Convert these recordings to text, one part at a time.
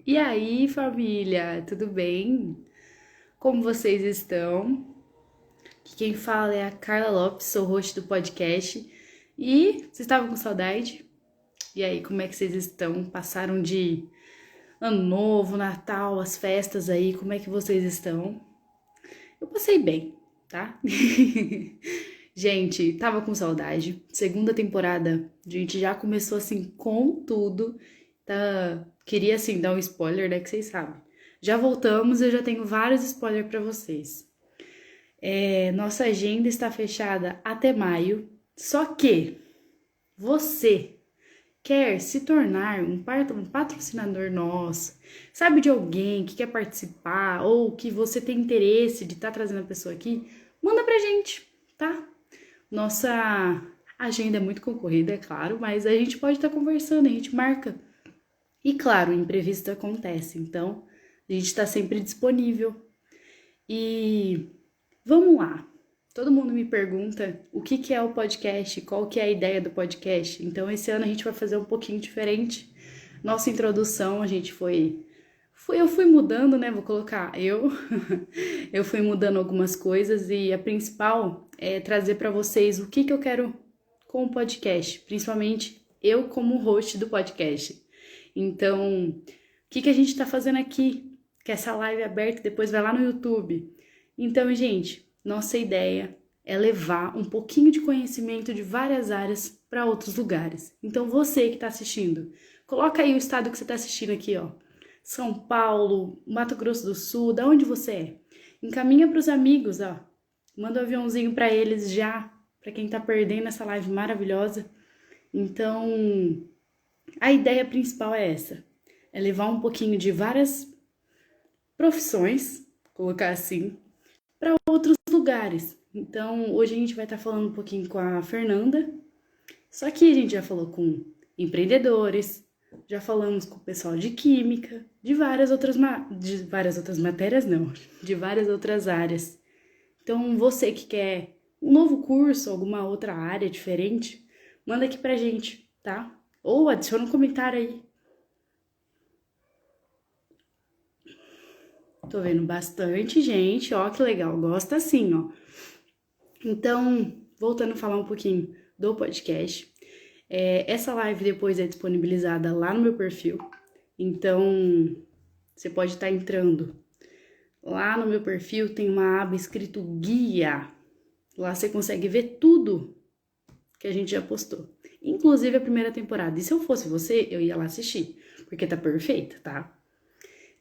E aí, família, tudo bem? Como vocês estão? Aqui quem fala é a Carla Lopes, sou host do podcast. E vocês estavam com saudade? E aí, como é que vocês estão? Passaram de Ano Novo, Natal, as festas aí, como é que vocês estão? Eu passei bem, tá? Gente, tava com saudade. Segunda temporada, a gente já começou assim com tudo. Tá? Queria assim dar um spoiler, né? Que vocês sabem. Já voltamos, eu já tenho vários spoilers pra vocês. Nossa agenda está fechada até maio. Só que você quer se tornar um patrocinador nosso, sabe de alguém que quer participar ou que você tem interesse de estar trazendo a pessoa aqui, manda pra gente, tá? Nossa agenda é muito concorrida, é claro, mas a gente pode estar conversando, a gente marca. E claro, o imprevisto acontece, então a gente está sempre disponível. E vamos lá. Todo mundo me pergunta o que é o podcast, qual que é a ideia do podcast. Então esse ano a gente vai fazer um pouquinho diferente. Nossa introdução, a gente eu fui mudando, né? Vou colocar eu. Eu fui mudando algumas coisas e a principal é trazer para vocês o que eu quero com o podcast, principalmente eu como host do podcast. Então, o que a gente está fazendo aqui? Que essa live é aberta e depois vai lá no YouTube. Então, gente, nossa ideia é levar um pouquinho de conhecimento de várias áreas para outros lugares. Então, você que está assistindo, coloca aí o estado que você está assistindo aqui, ó. São Paulo, Mato Grosso do Sul, da onde você é. Encaminha para os amigos, ó. Manda um aviãozinho para eles já, para quem tá perdendo essa live maravilhosa. Então, a ideia principal é essa. É levar um pouquinho de várias profissões, colocar assim, para outros lugares. Então, hoje a gente vai estar falando um pouquinho com a Fernanda. Só que a gente já falou com empreendedores, já falamos com o pessoal de química, de várias outras matérias, não, de várias outras áreas. Então, você que quer um novo curso, alguma outra área diferente, manda aqui pra gente, tá? Ou adiciona um comentário aí. Tô vendo bastante gente, ó, que legal, gosta assim, ó. Então, voltando a falar um pouquinho do podcast, essa live depois é disponibilizada lá no meu perfil, então você pode estar entrando. Lá no meu perfil tem uma aba escrito guia, lá você consegue ver tudo que a gente já postou, inclusive a primeira temporada. E se eu fosse você, eu ia lá assistir, porque tá perfeita, tá?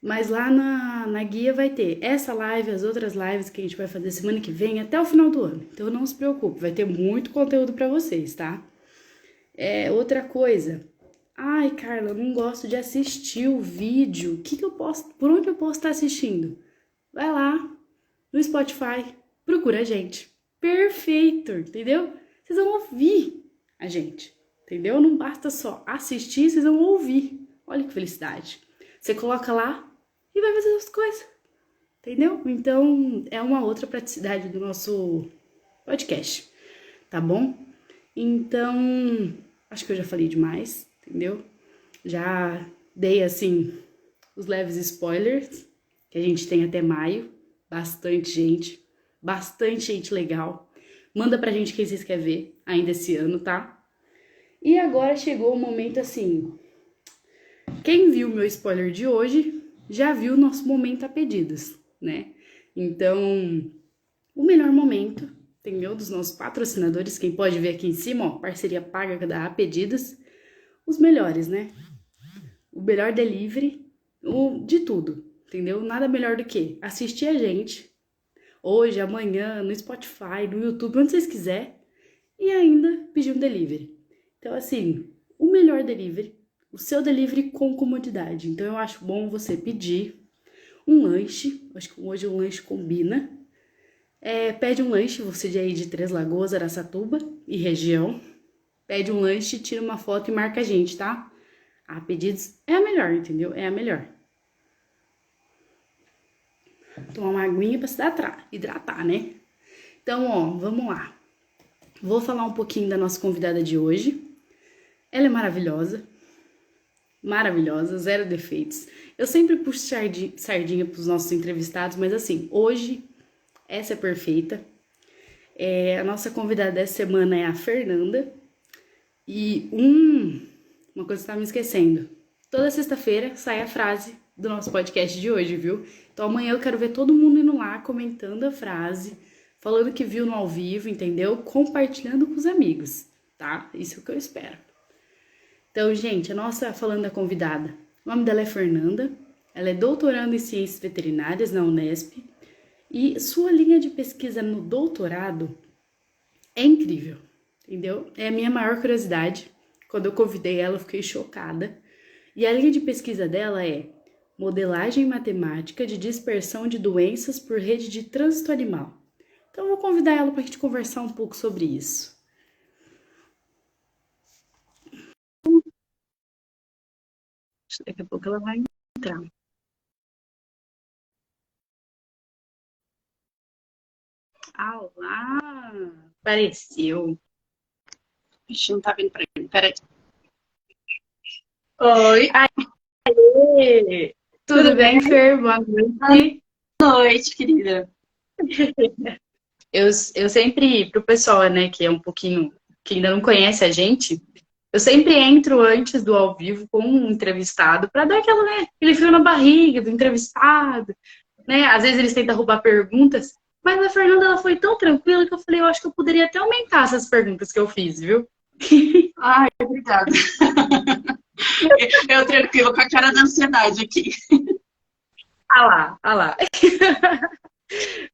Mas lá na guia vai ter essa live, as outras lives que a gente vai fazer semana que vem até o final do ano. Então não se preocupe, vai ter muito conteúdo para vocês, tá? Outra coisa. Ai, Carla, eu não gosto de assistir o vídeo. Por onde eu posso estar assistindo? Vai lá no Spotify, procura a gente. Perfeito, entendeu? Vocês vão ouvir a gente, entendeu? Não basta só assistir, vocês vão ouvir. Olha que felicidade. Você coloca lá e vai fazer as coisas, entendeu? Então, é uma outra praticidade do nosso podcast, tá bom? Então, acho que eu já falei demais, entendeu? Já dei, assim, os leves spoilers, que a gente tem até maio, bastante gente legal. Manda pra gente quem vocês querem ver ainda esse ano, tá? E agora chegou o momento, assim, quem viu meu spoiler de hoje já viu o nosso momento a pedidos, né? Então, o melhor momento, entendeu? Dos nossos patrocinadores, quem pode ver aqui em cima, ó, parceria paga da A Pedidos, os melhores, né? O melhor delivery, de tudo, entendeu? Nada melhor do que assistir a gente hoje, amanhã, no Spotify, no YouTube, onde vocês quiserem, e ainda pedir um delivery. Então, assim, o melhor delivery, o seu delivery com comodidade. Então, eu acho bom você pedir um lanche, acho que hoje o lanche combina. Pede um lanche, você de aí de Três Lagoas, Araçatuba e região. Pede um lanche, tira uma foto e marca a gente, tá? A Pedidos é a melhor, entendeu? É a melhor. Tomar uma aguinha pra se hidratar, né? Então, ó, vamos lá. Vou falar um pouquinho da nossa convidada de hoje. Ela é maravilhosa. maravilhosa, zero defeitos. Eu sempre puxo sardinha para os nossos entrevistados, mas assim, hoje essa é perfeita. A nossa convidada dessa semana é a Fernanda. E uma coisa que eu estava me esquecendo. Toda sexta-feira sai a frase do nosso podcast de hoje, viu? Então amanhã eu quero ver todo mundo indo lá, comentando a frase, falando que viu no ao vivo, entendeu? Compartilhando com os amigos, tá? Isso é o que eu espero. Então, gente, falando da convidada, o nome dela é Fernanda, ela é doutoranda em Ciências Veterinárias na Unesp e sua linha de pesquisa no doutorado é incrível, entendeu? É a minha maior curiosidade. Quando eu convidei ela, eu fiquei chocada. E a linha de pesquisa dela é modelagem matemática de dispersão de doenças por rede de trânsito animal. Então, eu vou convidar ela para a gente conversar um pouco sobre isso. Daqui a pouco ela vai entrar. Olá! Apareceu. Ixi, não tá vindo pra mim, peraí. Oi, Aê! Tudo bem, Fer? Boa noite. boa noite, querida. Eu sempre, pro pessoal, né, que é um pouquinho, que ainda não conhece a gente, eu sempre entro antes do ao vivo com um entrevistado para dar aquela, né, aquele frio na barriga do entrevistado, né? Às vezes eles tentam roubar perguntas, mas a Fernanda, ela foi tão tranquila que eu falei, eu acho que eu poderia até aumentar essas perguntas que eu fiz, viu? Ai, obrigada. Eu tranquilo, com a cara da ansiedade aqui. Ah lá.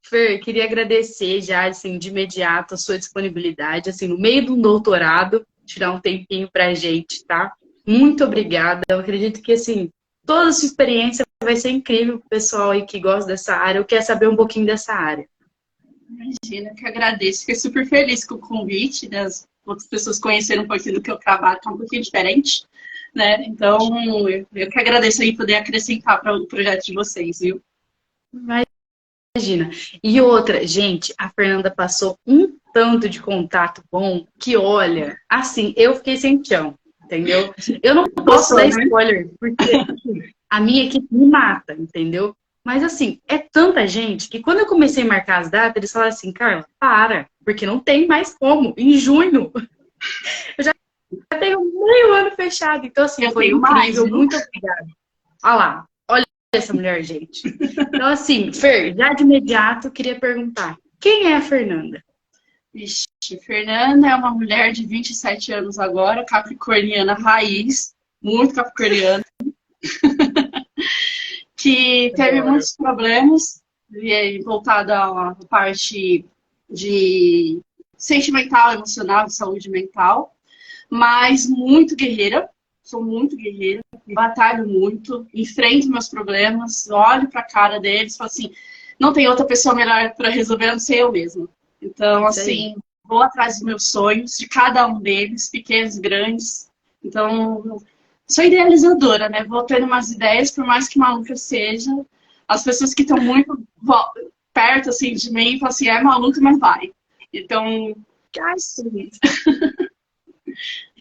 Fer, queria agradecer já, assim, de imediato a sua disponibilidade, assim, no meio de um doutorado, tirar um tempinho pra gente, tá? Muito obrigada. Eu acredito que, assim, toda a sua experiência vai ser incrível pro pessoal aí que gosta dessa área ou quer saber um pouquinho dessa área. Imagina, que agradeço. Fiquei super feliz com o convite, né? As outras pessoas conheceram um pouquinho do que eu trabalho, que é um pouquinho diferente, né? Então, eu que agradeço aí poder acrescentar para o projeto de vocês, viu? Imagina. E outra, gente, a Fernanda passou um tanto de contato bom que, olha, assim, eu fiquei sem chão, entendeu? Eu não posso dar spoiler, porque a minha equipe me mata, entendeu? Mas, assim, é tanta gente que quando eu comecei a marcar as datas, eles falaram assim, Carla, para, porque não tem mais como. Em junho, eu já tenho meio ano fechado. Então, assim, foi incrível. Muito obrigada. Olha lá. Essa mulher, gente. Então, assim, Fer, já de imediato, eu queria perguntar, quem é a Fernanda? Vixe, Fernanda é uma mulher de 27 anos agora, capricorniana raiz, muito capricorniana, que teve muitos problemas voltada à parte de sentimental, emocional, de saúde mental, mas muito guerreira. Sou muito guerreira, batalho muito, enfrento meus problemas, olho para a cara deles e falo assim, não tem outra pessoa melhor para resolver a não ser eu mesma. Então, assim, vou atrás dos meus sonhos, de cada um deles, pequenos, grandes. Então, sou idealizadora, né? Vou tendo umas ideias, por mais que maluca seja. As pessoas que estão muito perto, assim, de mim, falam assim, é maluca, mas vai. Então, sim.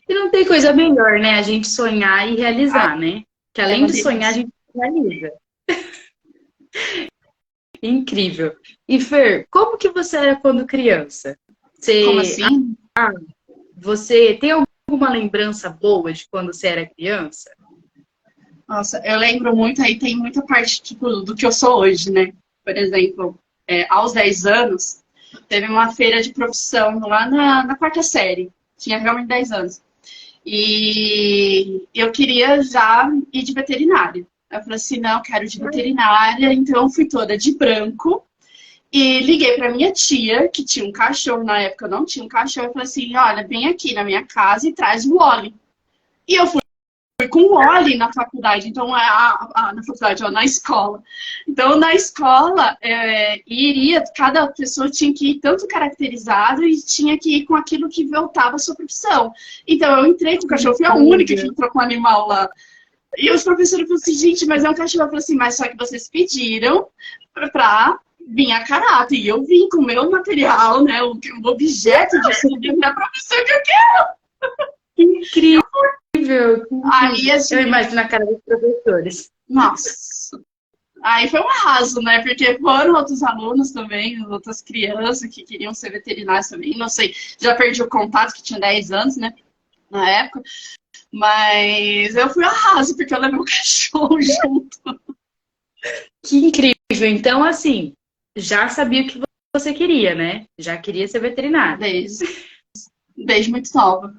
E não tem coisa melhor, né? A gente sonhar e realizar, né? Que além de sonhar, a gente realiza. Incrível. E Fer, como que você era quando criança? Como assim? Você tem alguma lembrança boa de quando você era criança? Nossa, eu lembro muito, aí tem muita parte tipo, do que eu sou hoje, né? Por exemplo, aos 10 anos, teve uma feira de profissão lá na quarta série. Tinha realmente 10 anos. E eu queria já ir de veterinária. Eu falei assim, não, eu quero ir de veterinária. Então eu fui toda de branco e liguei para minha tia, que tinha um cachorro. Na época eu não tinha um cachorro. Eu falei assim, olha, vem aqui na minha casa e traz o Wally. E eu fui com o Wally na faculdade. Então, na faculdade, ó, na escola. Então, na escola, cada pessoa tinha que ir tanto caracterizado e tinha que ir com aquilo que voltava à sua profissão. Então, eu entrei com o cachorro, fui a única que entrou com o animal lá. E os professores falaram assim, gente, mas é um cachorro. Eu falei assim, mas só que vocês pediram pra vir a caráter. E eu vim com o meu material, né, o objeto de servir da profissão que eu quero. Incrível! incrível, que Aí, incrível. Eu assim, imagino a cara dos professores. nossa. Aí foi um arraso, né? Porque foram outros alunos também, outras crianças que queriam ser veterinários também. Não sei, já perdi o contato, que tinha 10 anos, né? Na época. Mas eu fui arraso, porque eu levei o cachorro junto. Que incrível. Então, assim, já sabia o que você queria, né? Já queria ser veterinário. Desde, desde muito nova.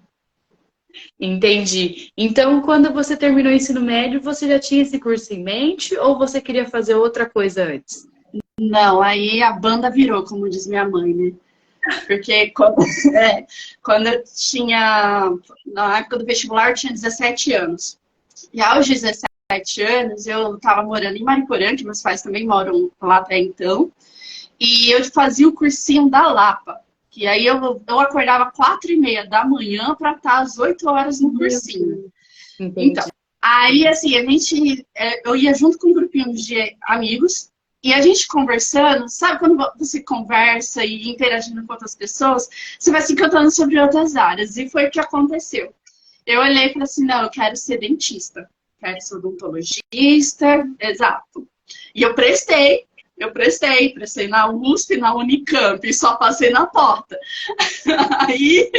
Entendi. Então, quando você terminou o ensino médio, você já tinha esse curso em mente ou você queria fazer outra coisa antes? Não, aí a banda virou, como diz minha mãe, né? Porque quando, quando eu tinha, na época do vestibular, eu tinha 17 anos. E aos 17 anos, eu estava morando em Mariporã, que meus pais também moram lá até então. E eu fazia o cursinho da Lapa. Que aí eu acordava 4h30 da manhã para estar às 8 horas no Meu cursinho. Deus. Então, Entendi. aí assim, eu ia junto com um grupinho de amigos e a gente conversando, sabe quando você conversa e interagindo com outras pessoas, você vai se encantando sobre outras áreas. E foi o que aconteceu. Eu olhei e falei assim, não, eu quero ser dentista, quero ser odontologista, exato. E prestei na USP, na Unicamp, e só passei na porta. Aí,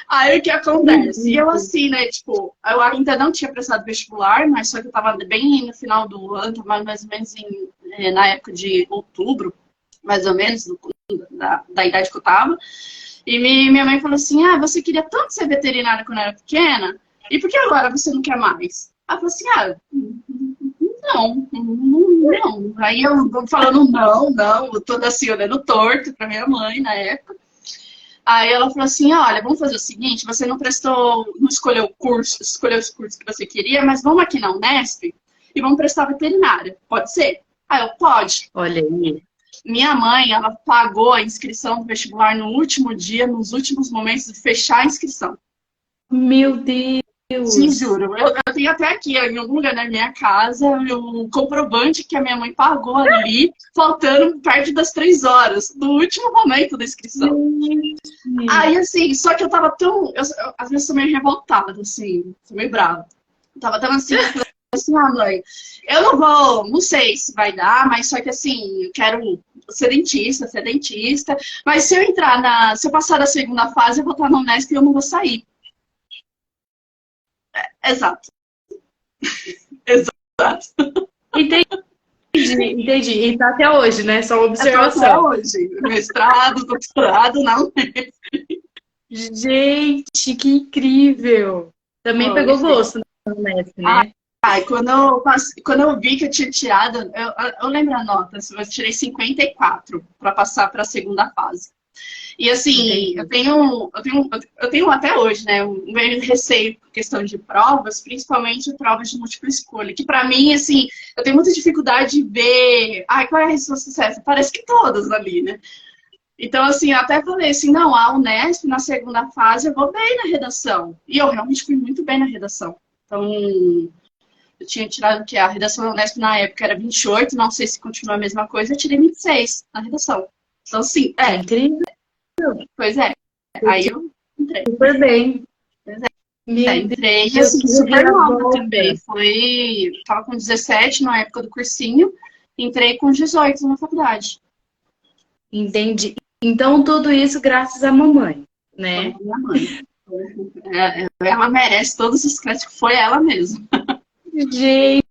aí o que acontece? E eu assim, né, tipo, eu ainda não tinha prestado vestibular, mas só que eu tava bem no final do ano, tava mais ou menos na época de outubro, mais ou menos, da idade que eu tava. E minha mãe falou assim, ah, você queria tanto ser veterinária quando era pequena, e por que agora você não quer mais? Ela falou assim, ah, não. Aí eu falando não, toda assim, olhando torto pra minha mãe na época. Aí ela falou assim, olha, vamos fazer o seguinte, você não prestou, não escolheu o curso, escolheu os cursos que você queria, mas vamos aqui na Unesp e vamos prestar veterinária. Pode ser? Aí eu, pode. Olha aí. Minha mãe, ela pagou a inscrição do vestibular no último dia, nos últimos momentos de fechar a inscrição. Meu Te Deus. juro, eu tenho até aqui, em algum lugar na minha casa, o comprovante que a minha mãe pagou ali, faltando perto das 3 horas, no último momento da inscrição. Gente. Aí, assim, só que eu tava tão. Às vezes sou meio revoltada, assim, sou meio brava. Eu tava tão assim, eu falei assim, ah, mãe, eu não vou, não sei se vai dar, mas só que assim, eu quero ser dentista, mas se eu entrar se eu passar da segunda fase, eu vou estar na Unesp e eu não vou sair. Exato, exato. Entendi. E tá até hoje, né? Só uma Eu tô até observação. hoje. Mestrado, doutorado, não. Gente, que incrível! Também Foi, pegou foi. gosto na Unesp, né? Ai, quando eu vi que eu tinha tirado, eu lembro a nota, eu tirei 54 para passar para a segunda fase. E assim, Entendi. eu tenho até hoje, né, um meio receio por questão de provas, principalmente provas de múltipla escolha, que para mim, assim, eu tenho muita dificuldade de ver, ai, qual é a resposta certa? Parece que todas ali, né? Então, assim, eu até falei assim, não, a Unesp, na segunda fase, eu vou bem na redação. E eu realmente fui muito bem na redação. Então, eu tinha tirado que a redação da Unesp na época era 28, não sei se continua a mesma coisa, eu tirei 26 na redação. Então, assim, Que incrível! pois é. Aí eu entrei. Super bem. Pois Meu entrei, e Deus, assim, que super nova também. reviravolta! Tava com 17 na época do cursinho, entrei com 18 na faculdade. Entendi. Então, tudo isso graças à mamãe, Foi né? a minha mãe. Ela merece todos os créditos, foi ela mesma. Gente,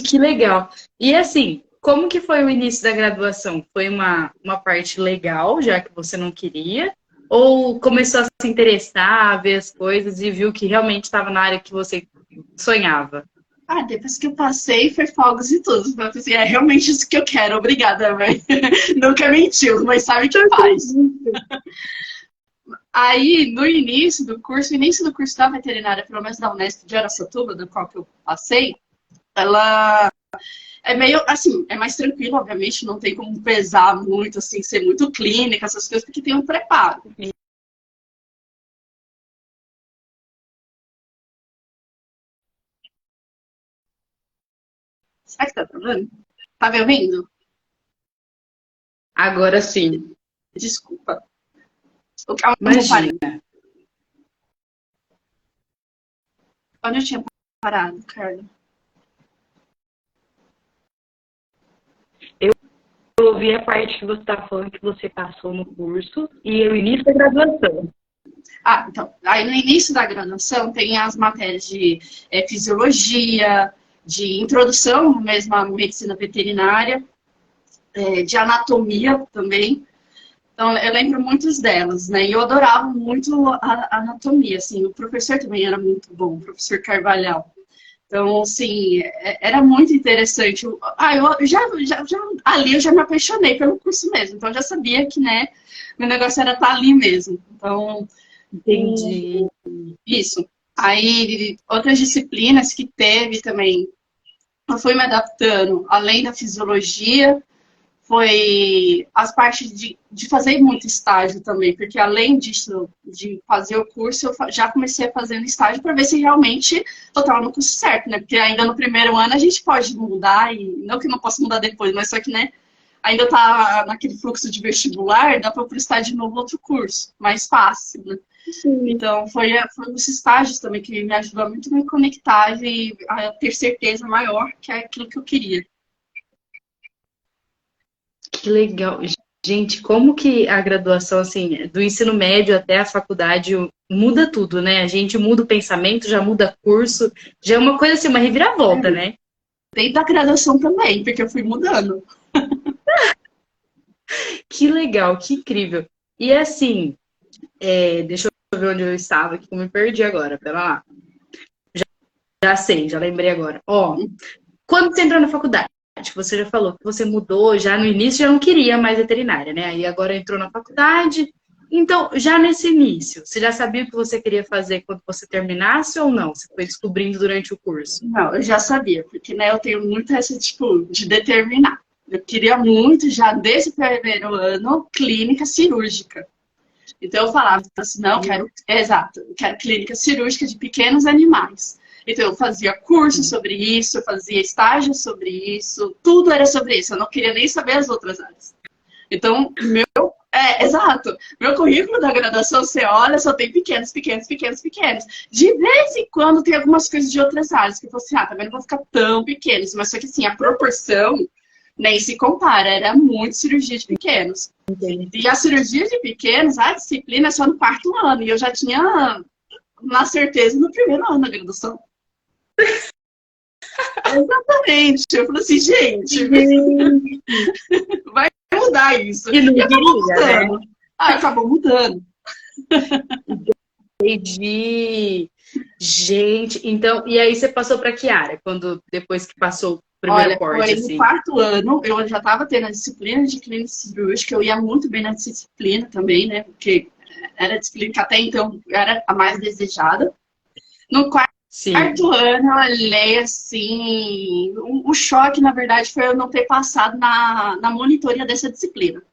que legal. E assim, como que foi o início da graduação? Foi uma parte legal, já que você não queria? Ou começou a se interessar, a ver as coisas e viu que realmente estava na área que você sonhava? Ah, depois que eu passei, foi fogos e tudo. Eu falei assim, é realmente isso que eu quero, obrigada, mãe. Nunca mentiu, mas sabe o que faz. Aí, no início do curso da veterinária, pelo menos da Unesp de Araçatuba, do qual que eu passei, ela é meio, assim, é mais tranquilo, obviamente, não tem como pesar muito, assim, ser muito clínica, essas coisas, porque tem um preparo. Será que tá travando? Tá me ouvindo? Agora sim, Desculpa. Onde eu parei? imagina. Onde eu tinha parado, Carla? Eu ouvi a parte que você está falando que você passou no curso e o início da graduação. Ah, então, aí no início da graduação tem as matérias de fisiologia, de introdução mesmo à medicina veterinária, de anatomia também. Então, eu lembro muitas delas, né? E eu adorava muito a anatomia, assim. O professor também era muito bom, o professor Carvalhal. Então, assim, era muito interessante. Ali eu já me apaixonei pelo curso mesmo. Então, eu já sabia que, né, meu negócio era estar ali mesmo. Então, Entendi. isso. Aí, outras disciplinas que teve também, eu fui me adaptando, além da fisiologia, foi as partes de fazer muito estágio também, porque além disso, de fazer o curso, eu já comecei a fazer estágio para ver se realmente eu estava no curso certo, né? Porque ainda no primeiro ano a gente pode mudar, e não que eu não possa mudar depois, mas só que, né, ainda tá naquele fluxo de vestibular, dá para prestar de novo outro curso, mais fácil, né? Sim. Então, foi os estágios também que me ajudou muito a me conectar e a ter certeza maior que é aquilo que eu queria. Que legal. Gente, como que a graduação, assim, do ensino médio até a faculdade muda tudo, né? A gente muda o pensamento, já muda curso, já é uma coisa assim, uma reviravolta, né? Desde a graduação também, porque eu fui mudando. Que legal, que incrível. E assim, deixa eu ver onde eu estava, que eu me perdi agora, pera lá. Já sei, já lembrei agora. Ó, quando você entrou na faculdade, você já falou que você mudou, já no início já não queria mais veterinária, né? Aí agora entrou na faculdade. Então, já nesse início, você já sabia o que você queria fazer quando você terminasse ou não? Você foi descobrindo durante o curso? Não, eu já sabia, porque né, eu tenho muito essa, tipo, de determinar. Eu queria muito, já desde o primeiro ano, clínica cirúrgica. Então eu falava assim, não, eu quero, exato, eu quero clínica cirúrgica de pequenos animais. Então eu fazia curso sobre isso, eu fazia estágio sobre isso, tudo era sobre isso. Eu não queria nem saber as outras áreas. Então, exato. Meu currículo da graduação, você olha, só tem pequenos, pequenos, pequenos, pequenos. De vez em quando tem algumas coisas de outras áreas que eu falo assim, também não vão ficar tão pequenos, mas só que assim, a proporção nem se compara, era muito cirurgia de pequenos. Entendi. E a cirurgia de pequenos, a disciplina é só no quarto ano, e eu já tinha na certeza no primeiro ano da graduação. Exatamente. Eu falei assim, gente, vai mudar isso. E não E acabou queria, né? mudando. Acabou mudando. Entendi. Gente, então, e aí você passou para que área? Quando depois que passou o primeiro Olha, corte, foi no assim? quarto ano, eu já estava tendo a disciplina de clínica cirúrgica, eu ia muito bem na disciplina também, né? Porque era a disciplina que até então era a mais desejada. No quarto Sim. ano, eu olhei assim. O choque, na verdade, foi eu não ter passado na monitoria dessa disciplina.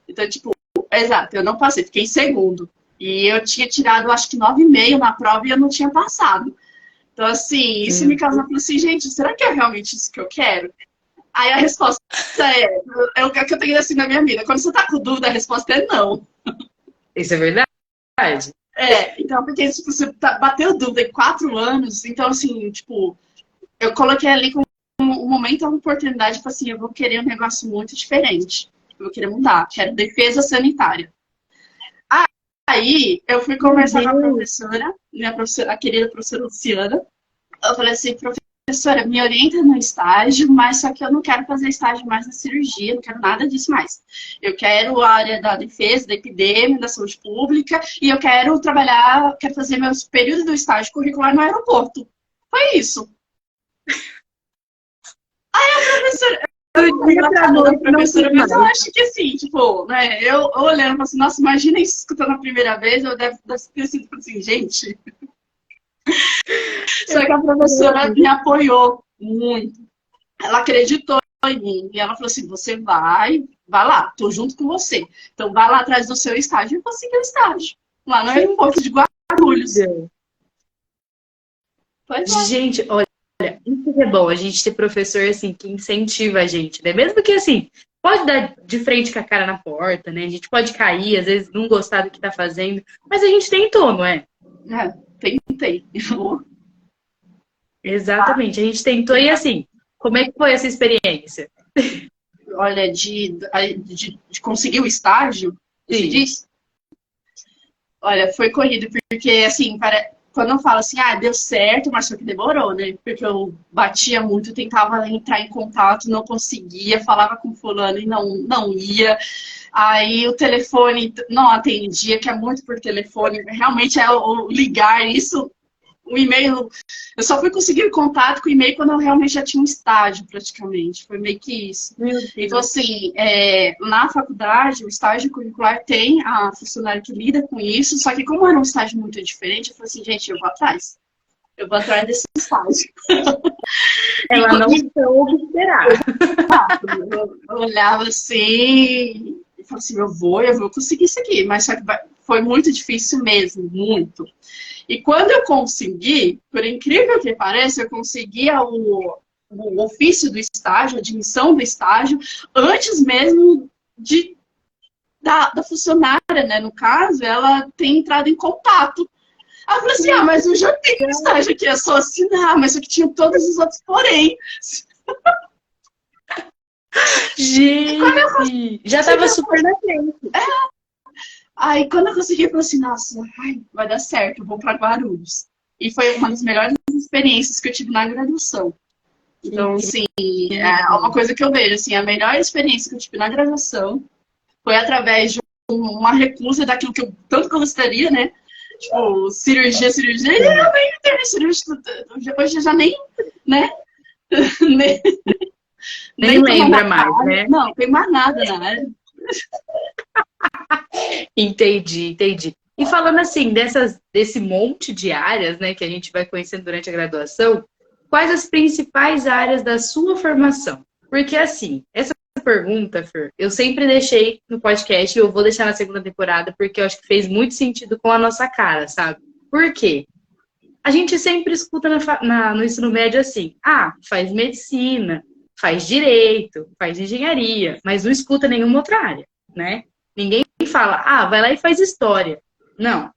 Então, tipo, exato, eu não passei, fiquei em segundo. E eu tinha tirado, acho que 9,5 na prova e eu não tinha passado. Então, assim, isso me causou assim, gente, será que é realmente isso que eu quero? Aí a resposta é o que eu tenho assim na minha vida. Quando você tá com dúvida, a resposta é não. Isso é verdade? Então, porque tipo, você bateu dúvida em 4 anos, então, assim, tipo, eu coloquei ali como um momento, uma oportunidade, tipo assim, eu vou querer um negócio muito diferente. Eu vou querer mudar, quero defesa sanitária. Aí, eu fui conversar com a professora, minha professora, a querida professora Luciana. Eu falei assim, professora, me orienta no estágio, mas só que eu não quero fazer estágio mais na cirurgia, não quero nada disso mais. Eu quero a área da defesa, da epidemia, da saúde pública, e eu quero trabalhar, quero fazer meus períodos do estágio curricular no aeroporto. Foi isso. Aí a professora, eu não lembro a cara da professora, mas eu acho que assim, tipo, né, eu olhando e assim, nossa, imagina isso escutando a primeira vez, eu deve ter sido assim, gente. Só que a professora me apoiou muito. Ela acreditou em mim. E ela falou assim: você vai lá, tô junto com você. Então vai lá atrás do seu estágio e consegui o estágio. Lá no aeroporto de Guarulhos. Pois é. Gente, olha, isso é bom, a gente ter professor assim que incentiva a gente, né? Mesmo que assim, pode dar de frente com a cara na porta, né? A gente pode cair, às vezes não gostar do que tá fazendo, mas a gente tentou, não é? Tentei. Exatamente. A gente tentou e assim, como é que foi essa experiência? Olha, de conseguir o estágio, você Sim. disse? Olha, foi corrido, porque assim, quando eu falo assim, ah, deu certo, mas só que demorou, né? Porque eu batia muito, tentava entrar em contato, não conseguia, falava com fulano e não ia. Aí o telefone não atendia, que é muito por telefone, realmente é o ligar, isso, o e-mail. Eu só fui conseguir contato com o e-mail quando eu realmente já tinha um estágio, praticamente. Foi meio que isso. Meu Então, Deus. assim, na faculdade, o estágio curricular tem a funcionária que lida com isso, só que como era um estágio muito diferente, eu falei assim, gente, eu vou atrás. Eu vou atrás desse estágio. E, Ela não soube esperar. eu olhava assim, e falava assim, eu vou conseguir isso aqui. Mas só que foi muito difícil mesmo, muito. E quando eu consegui, por incrível que pareça, eu conseguia o ofício do estágio, a admissão do estágio, antes mesmo da funcionária, né? No caso, ela tem entrado em contato. Aí eu falei assim, ah, mas eu já tenho um estágio aqui, é só assinar, mas só que tinha todos os outros porém. Gente, já tava super na frente. Aí quando eu consegui, eu falei assim, nossa, ai, vai dar certo, eu vou para Guarulhos. E foi uma das melhores experiências que eu tive na graduação. Que Então, assim, é uma incrível. coisa que eu vejo, assim, a melhor experiência que eu tive na graduação foi através de uma recusa daquilo que eu tanto gostaria, né? Tipo, cirurgia, e Sim. eu nem tenho cirurgia, hoje eu já nem, né? nem, Nem nem tô mais lembra na mais, área, né? não, tem mais nada na área. Entendi, entendi. E falando assim, desse monte de áreas, né, que a gente vai conhecendo durante a graduação, quais as principais áreas da sua formação? Porque assim, essa pergunta, Fer, eu sempre deixei no podcast e eu vou deixar na segunda temporada, porque eu acho que fez muito sentido com a nossa cara, sabe? Por quê? A gente sempre escuta no ensino médio assim, ah, faz medicina, faz direito, faz engenharia, mas não escuta nenhuma outra área, né? Ninguém fala, ah, vai lá e faz história. Não,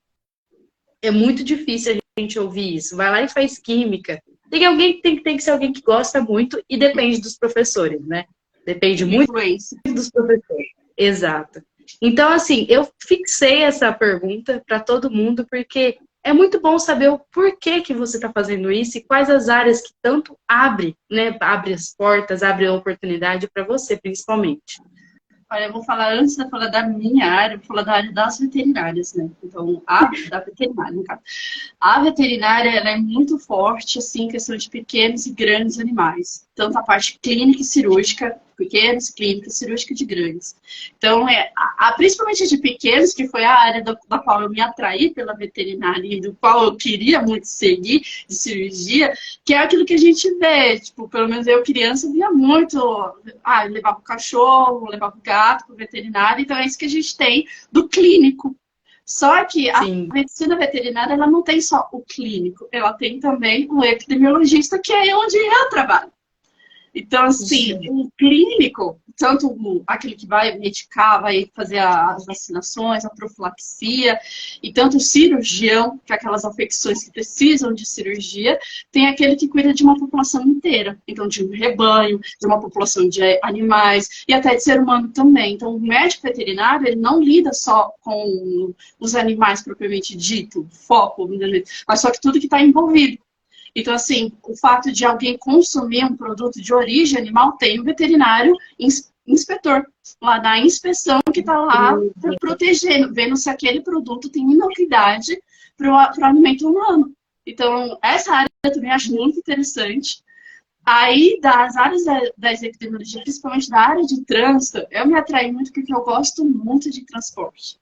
é muito difícil a gente ouvir isso. Vai lá e faz química. Tem que ser alguém que gosta muito e depende dos professores, né? Depende muito Influência. dos professores. Exato. Então, assim, eu fixei essa pergunta para todo mundo porque é muito bom saber o porquê que você está fazendo isso e quais as áreas que tanto abre, né? Abre as portas, abre a oportunidade para você, principalmente. Olha, eu vou falar, antes de falar da minha área, eu vou falar da área das veterinárias, né? Então, da veterinária, no caso. A veterinária, ela é muito forte, assim, em questão de pequenos e grandes animais. Tanto a parte clínica e cirúrgica, pequenos, clínica e cirúrgica de grandes. Então, principalmente de pequenos, que foi a área da qual eu me atraí pela veterinária e do qual eu queria muito seguir, de cirurgia, que é aquilo que a gente vê, tipo, pelo menos eu criança via muito, levava o cachorro, levava o gato para o veterinário, então é isso que a gente tem do clínico. Só que a Sim, medicina veterinária, ela não tem só o clínico, ela tem também o epidemiologista, que é onde eu trabalho. Então, assim, sim, o clínico, tanto aquele que vai medicar, vai fazer as vacinações, a profilaxia, e tanto o cirurgião, que é aquelas afecções que precisam de cirurgia, tem aquele que cuida de uma população inteira. Então, de um rebanho, de uma população de animais, e até de ser humano também. Então, o médico veterinário, ele não lida só com os animais propriamente dito, foco, mas só que tudo que está envolvido. Então, assim, o fato de alguém consumir um produto de origem animal, tem o veterinário inspetor, lá da inspeção, que está lá protegendo, vendo se aquele produto tem inocuidade para o alimento humano. Então, essa área eu também acho muito interessante. Aí, das áreas da epidemiologia, principalmente da área de trânsito, eu me atraí muito porque eu gosto muito de transporte.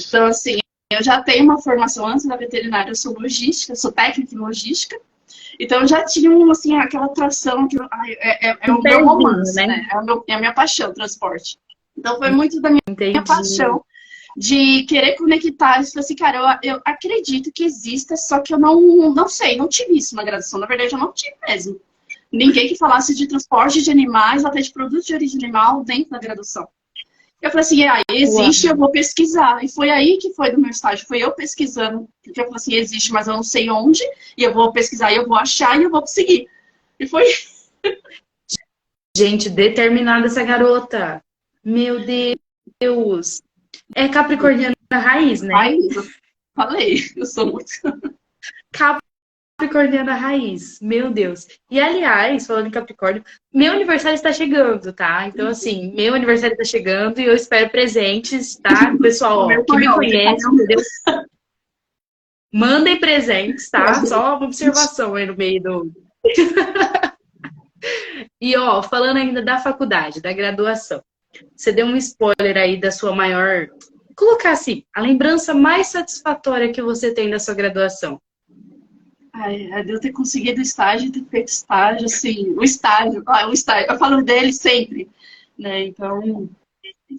Então, assim, eu já tenho uma formação antes da veterinária, eu sou logística, sou técnica em logística. Então, eu já tinha, assim, aquela atração, que é Um o meu pezinho, romance, né? né? É a minha paixão, transporte. Então, foi muito da minha entendi. paixão de querer conectar. Eu falei assim, cara, eu acredito que exista, só que eu não sei, não tive isso na graduação. Na verdade, eu não tive mesmo. Ninguém que falasse de transporte de animais, até de produtos de origem animal, dentro da graduação. Eu falei assim, Uau. existe, eu vou pesquisar. E foi aí que foi do meu estágio, foi eu pesquisando, porque eu falei assim, existe, mas eu não sei onde, e eu vou pesquisar, e eu vou achar, e eu vou conseguir. E foi Gente, determinada essa garota. Meu Deus. É capricorniana raiz, né? aí, eu falei, eu sou muito... Capricorniana raiz. Meu Deus. E, aliás, falando em Capricórnio, meu aniversário está chegando, tá? Então, assim, meu aniversário está chegando e eu espero presentes, tá? Pessoal, O ó, meu que foi me ontem, conhece, entendeu? Mandem presentes, tá? Só uma observação aí no meio do. E, ó, falando ainda da faculdade, da graduação. Você deu um spoiler aí da sua maior. Colocar assim, a lembrança mais satisfatória que você tem da sua graduação. É de eu ter conseguido estágio, ter feito estágio, assim, o estágio, eu falo dele sempre, né? Então,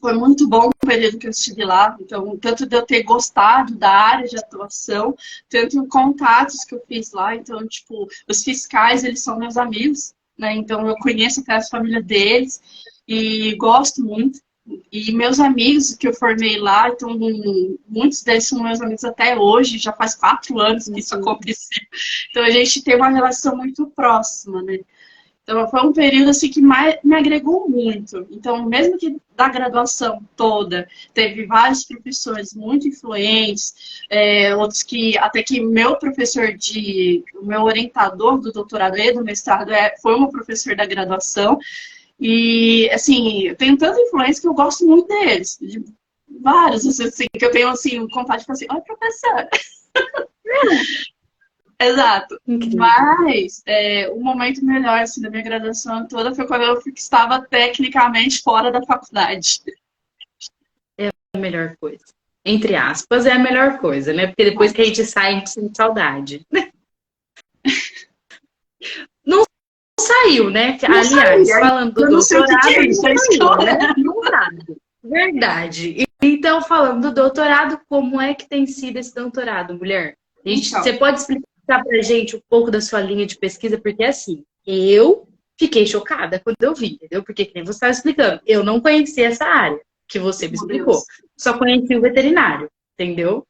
foi muito bom o período que eu estive lá. Então, tanto de eu ter gostado da área de atuação, tanto em contatos que eu fiz lá. Então, tipo, os fiscais, eles são meus amigos, né? Então, eu conheço até as famílias deles e gosto muito. E meus amigos que eu formei lá, então, muitos deles são meus amigos até hoje, já faz 4 anos que isso aconteceu. Então, a gente tem uma relação muito próxima, né? Então, foi um período assim que me agregou muito. Então, mesmo que da graduação toda, teve vários professores muito influentes, outros que, até que o meu orientador do doutorado e do mestrado foi um professor da graduação. E, assim, eu tenho tanta influência que eu gosto muito deles. De vários, assim, que eu tenho, assim, vontade de falar assim, olha, professor. Exato. Incrível. Mas o momento melhor assim, da minha graduação toda foi quando eu estava tecnicamente fora da faculdade. A melhor coisa. Entre aspas, é a melhor coisa, né? Porque depois que a gente sai, a gente sente saudade. Não saiu, né? Não Aliás, sabia, falando do eu não sei o que doutorado, é não isso, é isso que eu saiu, né? era. Não sabe. Verdade. Então, falando do doutorado, como é que tem sido esse doutorado, mulher? Você Então, pode explicar pra gente um pouco da sua linha de pesquisa? Porque, assim, eu fiquei chocada quando eu vi, entendeu? Porque, que nem você estava explicando, eu não conhecia essa área que você me meu explicou. Deus. Só conheci o veterinário, entendeu?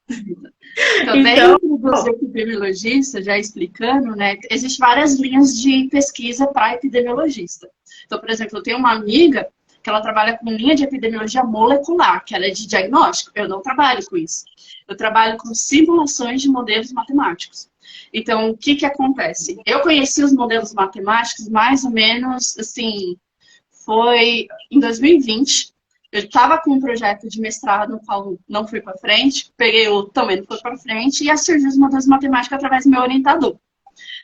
Então, Então, dentro dos epidemiologistas, já explicando, né, existem várias linhas de pesquisa para epidemiologista. Então, por exemplo, eu tenho uma amiga que ela trabalha com linha de epidemiologia molecular, que ela é de diagnóstico. Eu não trabalho com isso. Eu trabalho com simulações de modelos matemáticos. Então, o que que acontece? Eu conheci os modelos matemáticos mais ou menos, assim, foi em 2020. Eu estava com um projeto de mestrado, no qual não fui para frente, peguei o também não foi para frente, e surgiu os modelos matemáticos através do meu orientador.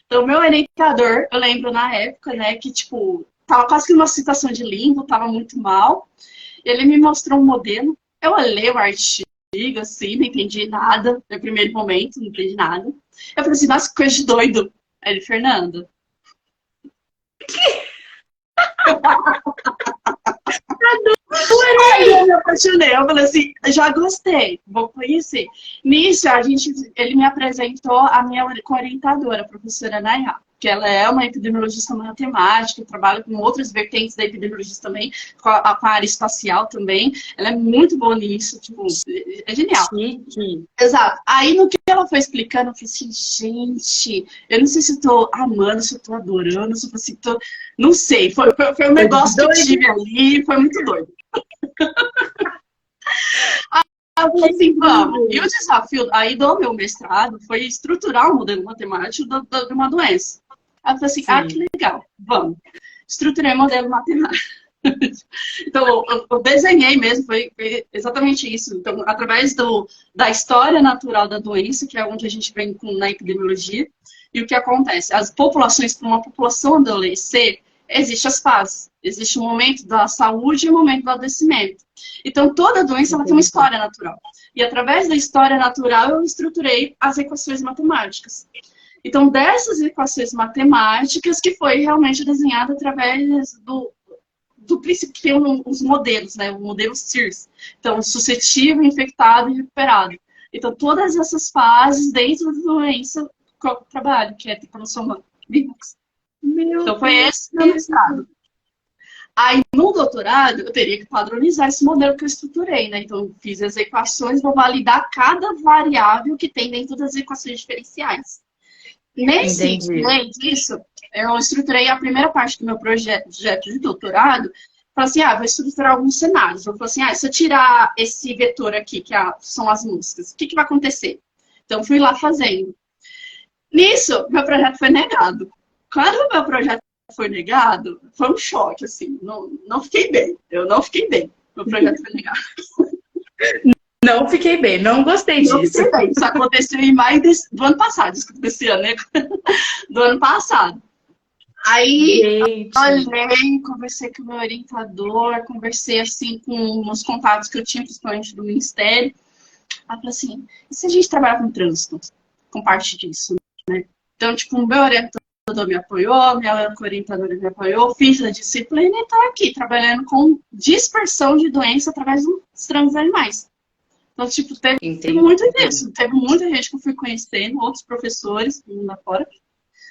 Então, o meu orientador, eu lembro na época, né, que, tipo, tava quase que numa situação de limbo, tava muito mal. Ele me mostrou um modelo, eu olhei o artigo, assim, não entendi nada, no primeiro momento, não entendi nada. Eu falei assim, nossa, que coisa de doido. Aí ele, Fernanda, aí eu me apaixonei, eu falei assim, já gostei, vou conhecer. Nisso, ele me apresentou a minha orientadora, a professora Nayá, que ela é uma epidemiologista matemática, trabalha com outras vertentes da epidemiologia também, com a área espacial também. Ela é muito boa nisso, tipo, é genial. chique. Exato. Aí, no que ela foi explicando, eu falei assim, gente, eu não sei se eu tô amando, se eu tô adorando, se eu assim, tô... Não sei, foi um negócio que eu Doido. tive ali, foi muito doido. Aí eu falei assim, vamos. E o desafio aí do meu mestrado foi estruturar um modelo matemático de uma doença. Aí eu falei assim, que Sim. legal, vamos. Estruturei o modelo matemático. Então, eu desenhei mesmo, foi exatamente isso. Então, através da história natural da doença, que é onde a gente vem na epidemiologia, e o que acontece? As populações, para uma população adoecer, existem as fases. Existe o momento da saúde e o momento do adoecimento. Então, toda doença ela tem uma Entendi. história natural. E através da história natural, eu estruturei as equações matemáticas. Então, dessas equações matemáticas, que foi realmente desenhada através do princípio que tem os modelos, né? O modelo SIRS. Então, suscetível, infectado e recuperado. Então, todas essas fases dentro da doença que eu trabalho, que é tripanossoma Linux. Meu Então, foi esse meu Deus. mestrado. Aí, no doutorado, eu teria que padronizar esse modelo que eu estruturei, né? Então, eu fiz as equações, vou validar cada variável que tem dentro das equações diferenciais. Nesse Entendi. meio disso, eu estruturei a primeira parte do meu projeto de doutorado. Falei assim, vou estruturar alguns cenários. Eu falei assim, se eu tirar esse vetor aqui, que são as músicas, o que vai acontecer? Então, fui lá fazendo. Nisso, meu projeto foi negado. Quando o meu projeto foi negado, foi um choque, assim. Não fiquei bem. Eu não fiquei bem. Meu projeto foi negado. Não fiquei bem, não gostei Não disso. fiquei bem. Isso aconteceu em maio do ano passado. Desculpa, desse ano, né? Do ano passado. Aí, Gente, olhei, conversei com o meu orientador, conversei, assim, com os contatos que eu tinha, principalmente do Ministério. Aí, falei assim, e se a gente trabalhar com trânsito? Com parte disso, né? Então, tipo, o meu orientador me apoiou, minha orientadora me apoiou, fiz a disciplina e estou aqui, trabalhando com dispersão de doença através dos trânsitos animais. Então, tipo, teve entendi. muito disso. Teve muita gente que eu fui conhecendo, outros professores, mundo afora,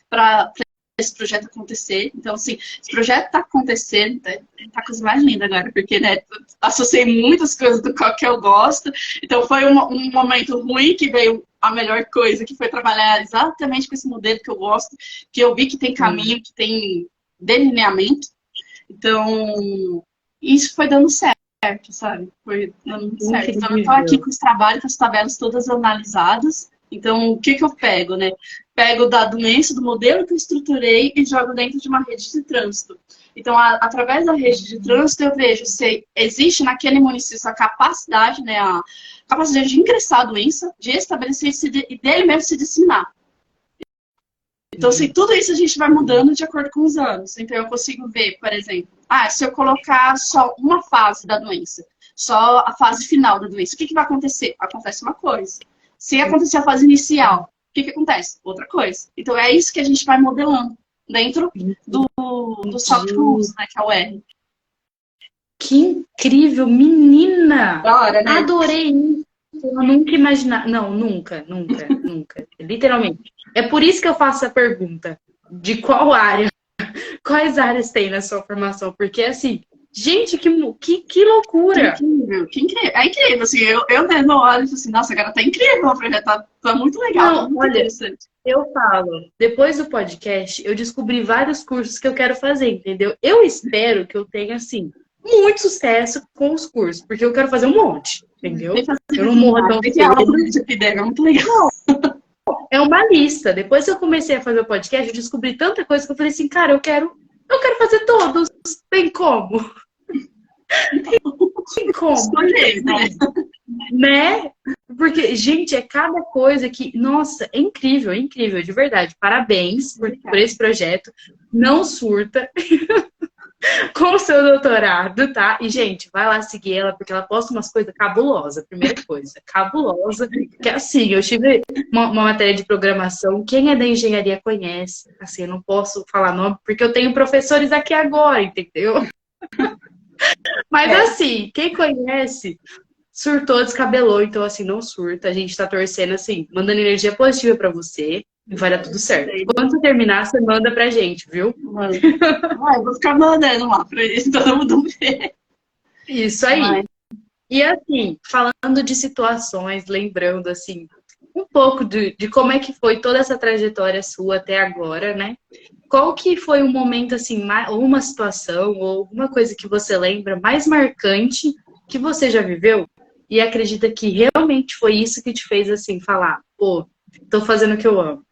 para esse projeto acontecer. Então, assim, esse projeto está acontecendo, tá a coisa mais linda agora, porque, né, associei muitas coisas do qual que eu gosto. Então, foi um momento ruim que veio a melhor coisa, que foi trabalhar exatamente com esse modelo que eu gosto, que eu vi que tem caminho, que tem delineamento. Então, isso foi dando certo, sabe? Foi dando certo. Então, eu estou aqui com os trabalhos, com as tabelas todas analisadas. Então, o que eu pego, né? Pego da doença, do modelo que eu estruturei e jogo dentro de uma rede de trânsito. Então, através da rede de trânsito, eu vejo se existe naquele município a capacidade, né? A capacidade de ingressar a doença, de estabelecer e dele mesmo se disseminar. Então, assim, tudo isso a gente vai mudando de acordo com os anos. Então, eu consigo ver, por exemplo, se eu colocar só uma fase da doença, só a fase final da doença, o que vai acontecer? Acontece uma coisa. Se acontecer a fase inicial, o que acontece? Outra coisa. Então, é isso que a gente vai modelando dentro do soft rules, né, que é o R. Que incrível, menina! Da hora, né? Adorei isso. Eu nunca imaginava. Não, nunca. Literalmente. É por isso que eu faço a pergunta. De qual área? Quais áreas tem na sua formação? Porque, assim, gente, que loucura! Que incrível. É incrível, assim, eu mesmo olho e falo assim, nossa, agora tá incrível o projeto, tá muito legal, tá Não, muito olha, interessante. eu falo, depois do podcast, eu descobri vários cursos que eu quero fazer, entendeu? Eu espero que eu tenha, assim, muito sucesso com os cursos, porque eu quero fazer um monte, entendeu? Eu não morro tão Tem que aula de epidemia, é muito legal. É uma lista. Depois que eu comecei a fazer o podcast, eu descobri tanta coisa que eu falei assim, cara, eu quero fazer todos. Tem como? Tem como? Escolher, né? Né? Porque, gente, é cada coisa que... Nossa, é incrível, de verdade. Parabéns por esse projeto. Não surta com o seu doutorado, tá? E, gente, vai lá seguir ela, porque ela posta umas coisas cabulosas. Primeira coisa, cabulosa. Que assim, eu tive uma matéria de programação. Quem é da engenharia conhece. Assim, eu não posso falar nome, porque eu tenho professores aqui agora, entendeu? Mas, assim, quem conhece... Surtou, descabelou, então assim, não surta. A gente tá torcendo, assim, mandando energia positiva pra você e vai dar tudo certo. Quando você terminar, você manda pra gente, viu? Eu vou ficar mandando lá pra eles, todo mundo ver. Isso aí. E assim, falando de situações, lembrando, assim, um pouco de como é que foi toda essa trajetória sua até agora, né? Qual que foi um momento, assim, ou uma situação, ou alguma coisa que você lembra mais marcante que você já viveu? E acredita que realmente foi isso que te fez, assim, falar, pô, tô fazendo o que eu amo.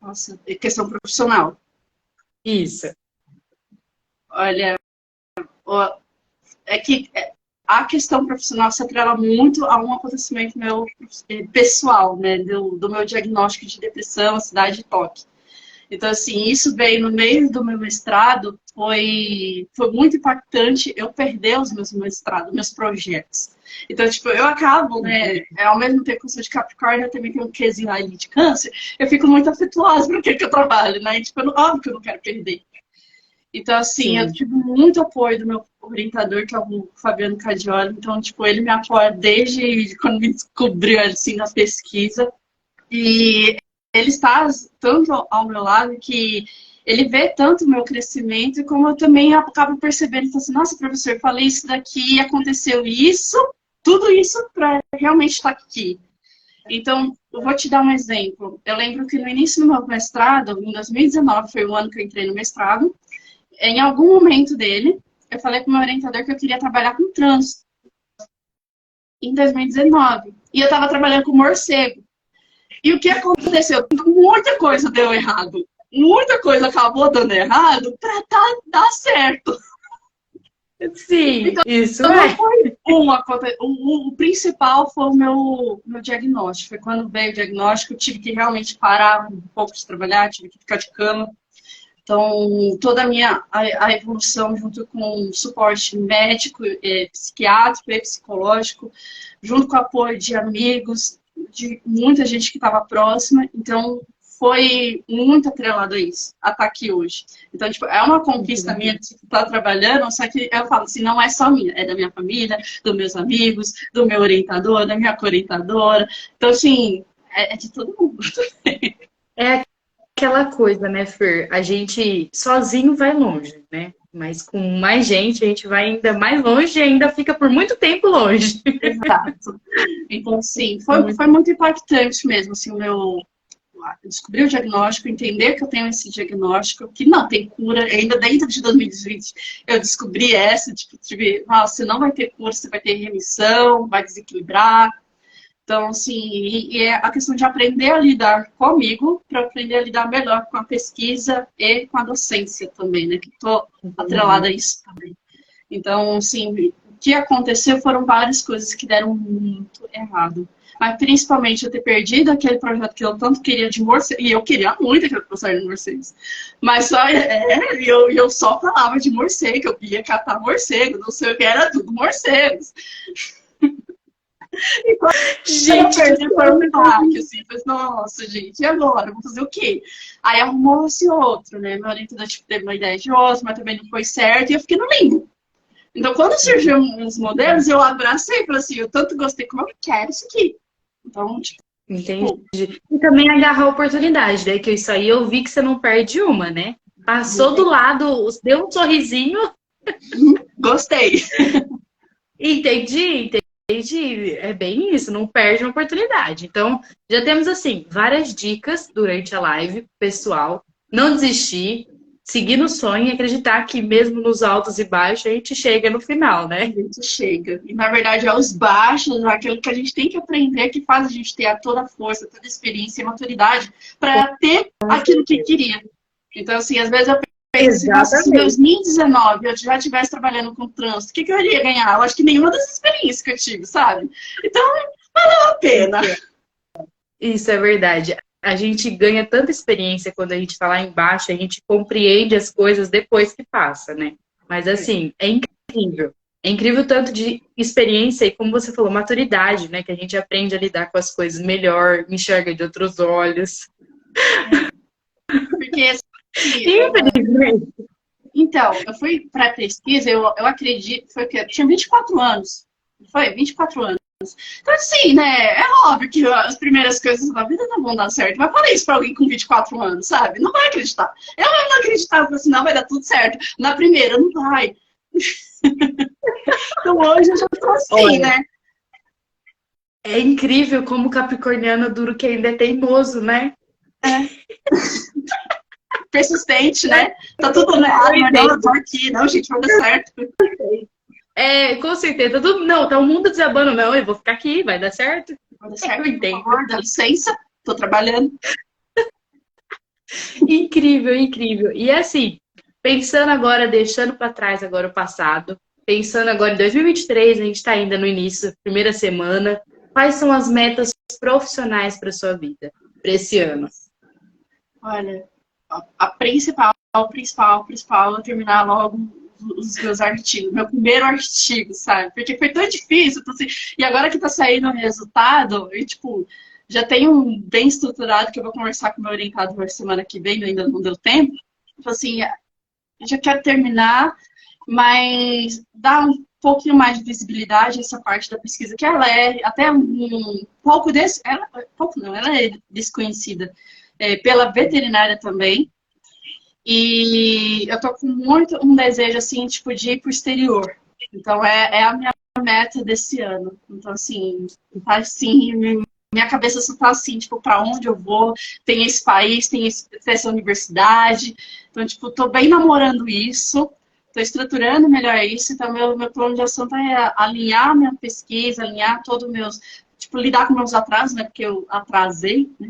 Nossa, é questão profissional. Isso. Olha, é que a questão profissional se atrela muito a um acontecimento meu pessoal, né? Do meu diagnóstico de depressão, ansiedade e toque. Então, assim, isso veio no meio do meu mestrado, foi muito impactante eu perder os meus mestrados, meus projetos. Então, tipo, eu acabo, né, ao mesmo tempo que eu sou de Capricórnio, eu também tenho um quezinho ali de câncer, eu fico muito afetuosa para o que eu trabalho, né, e, tipo, óbvio que eu não quero perder. Então, assim, eu tive muito apoio do meu orientador, que é o Fabiano Cadioli, então, tipo, ele me apoia desde quando me descobriu, assim, na pesquisa, e ele está tanto ao meu lado que ele vê tanto o meu crescimento, e como eu também acabo percebendo, então, assim, nossa, professor, eu falei isso daqui, aconteceu isso, tudo isso para realmente estar aqui. Então, eu vou te dar um exemplo. Eu lembro que no início do meu mestrado, em 2019, foi o ano que eu entrei no mestrado, em algum momento dele, eu falei com o meu orientador que eu queria trabalhar com trânsito, em 2019. E eu estava trabalhando com morcego. E o que aconteceu? Muita coisa deu errado. Muita coisa acabou dando errado para dar certo. Sim, Então, isso não é. foi o principal foi o meu diagnóstico. Foi quando veio o diagnóstico, eu tive que realmente parar um pouco de trabalhar, tive que ficar de cama. Então, toda a evolução junto com suporte médico, psiquiátrico e psicológico, junto com o apoio de amigos, de muita gente que estava próxima. Então, foi muito atrelado a isso, a estar aqui hoje. Então, tipo, é uma conquista minha de estar trabalhando, só que eu falo assim, não é só minha, é da minha família, dos meus amigos, do meu orientador, da minha co-orientadora. Então, assim, é de todo mundo. É aquela coisa, né, Fer? A gente sozinho vai longe, né? Mas com mais gente, a gente vai ainda mais longe e ainda fica por muito tempo longe. Exato. Então, assim, Muito. foi muito impactante mesmo, assim, descobrir o diagnóstico, entender que eu tenho esse diagnóstico, que não tem cura, ainda dentro de 2020 eu descobri essa, tipo, você não vai ter cura, você vai ter remissão, vai desequilibrar. Então, assim, e é a questão de aprender a lidar comigo, para aprender a lidar melhor com a pesquisa e com a docência também, né, que estou atrelada a isso também. Então, assim, o que aconteceu foram várias coisas que deram muito errado. Mas principalmente eu ter perdido aquele projeto que eu tanto queria de morcego, e eu queria muito aquele processo de morcegos. Mas só eu só falava de morcego, eu ia catar morcego, não sei o que, era tudo morcegos. E quando eu Gente, perdi foi um baque, assim, falei, nossa, gente, e agora? Vou fazer o quê? Aí arrumou-se outro, né? Meu orientador tipo, teve uma ideia de outro, mas também não foi certo, e eu fiquei no limbo. Então, quando surgiu os modelos, eu abracei e falei assim, eu tanto gostei como eu quero isso aqui. Então, tipo, entendi. E também agarrar a oportunidade, né? Que isso aí eu vi que você não perde uma, né? Passou do lado, deu um sorrisinho. gostei. Entendi, entendi. É bem isso, não perde uma oportunidade. Então, já temos, assim, várias dicas durante a live, pessoal. Não desistir, seguir no sonho e acreditar que mesmo nos altos e baixos a gente chega no final, A né? gente chega. E, na verdade, é os baixos, aquilo que a gente tem que aprender, que faz a gente ter toda a força, toda a experiência e maturidade para ter aquilo que queria. Então, assim, às vezes eu penso assim, nossa, se em Exatamente. 2019 eu já estivesse trabalhando com trânsito, o que eu iria ganhar? Eu acho que nenhuma das experiências que eu tive, sabe? Então, valeu a pena. Isso é verdade. A gente ganha tanta experiência quando a gente está lá embaixo, a gente compreende as coisas depois que passa, né? Mas assim, é incrível. É incrível o tanto de experiência e, como você falou, maturidade, né? Que a gente aprende a lidar com as coisas melhor, enxerga de outros olhos. Porque, assim, Infelizmente. então, eu fui para pesquisa, eu acredito, foi o quê? Eu tinha 24 anos. Foi? 24 anos. Então, assim, né? É óbvio que as primeiras coisas da vida não vão dar certo. Mas falei isso pra alguém com 24 anos, sabe? Não vai acreditar. Eu não acreditava, assim, não vai dar tudo certo. Na primeira, não vai. Então, hoje eu já tô assim, Olha, né? é incrível como o capricorniano duro que ainda é teimoso, né? Persistente, né? Tá tudo errado, mas não, eu tô aqui. Não, gente, vai dar certo. É, com certeza. Não, tá o mundo desabando. Não, eu vou ficar aqui, vai dar certo. Vai dar Eu certo, por entendo. favor, dá licença. Tô trabalhando. Incrível, incrível. E assim, pensando agora, deixando para trás agora o passado, pensando agora em 2023, a gente está ainda no início, primeira semana. Quais são as metas profissionais para sua vida, para esse ano? Olha, a principal é terminar logo os meus artigos, meu primeiro artigo, sabe? Porque foi tão difícil, então, assim, e agora que tá saindo o resultado, e tipo, já tem um bem estruturado que eu vou conversar com o meu orientador semana que vem, ainda não deu tempo. Tipo assim, eu já quero terminar, mas dar um pouquinho mais de visibilidade a essa parte da pesquisa, que ela é até um pouco pouco não, ela é desconhecida pela veterinária também. E eu tô com muito um desejo, assim, tipo, de ir pro exterior. Então, é a minha meta desse ano. Então, assim, tá assim, minha cabeça só tá assim, tipo, pra onde eu vou? Tem esse país, tem essa universidade. Então, tipo, tô bem namorando isso. Tô estruturando melhor isso. Então, meu plano de ação tá alinhar minha pesquisa, alinhar todos os meus... Tipo, lidar com meus atrasos, né? Porque eu atrasei, né?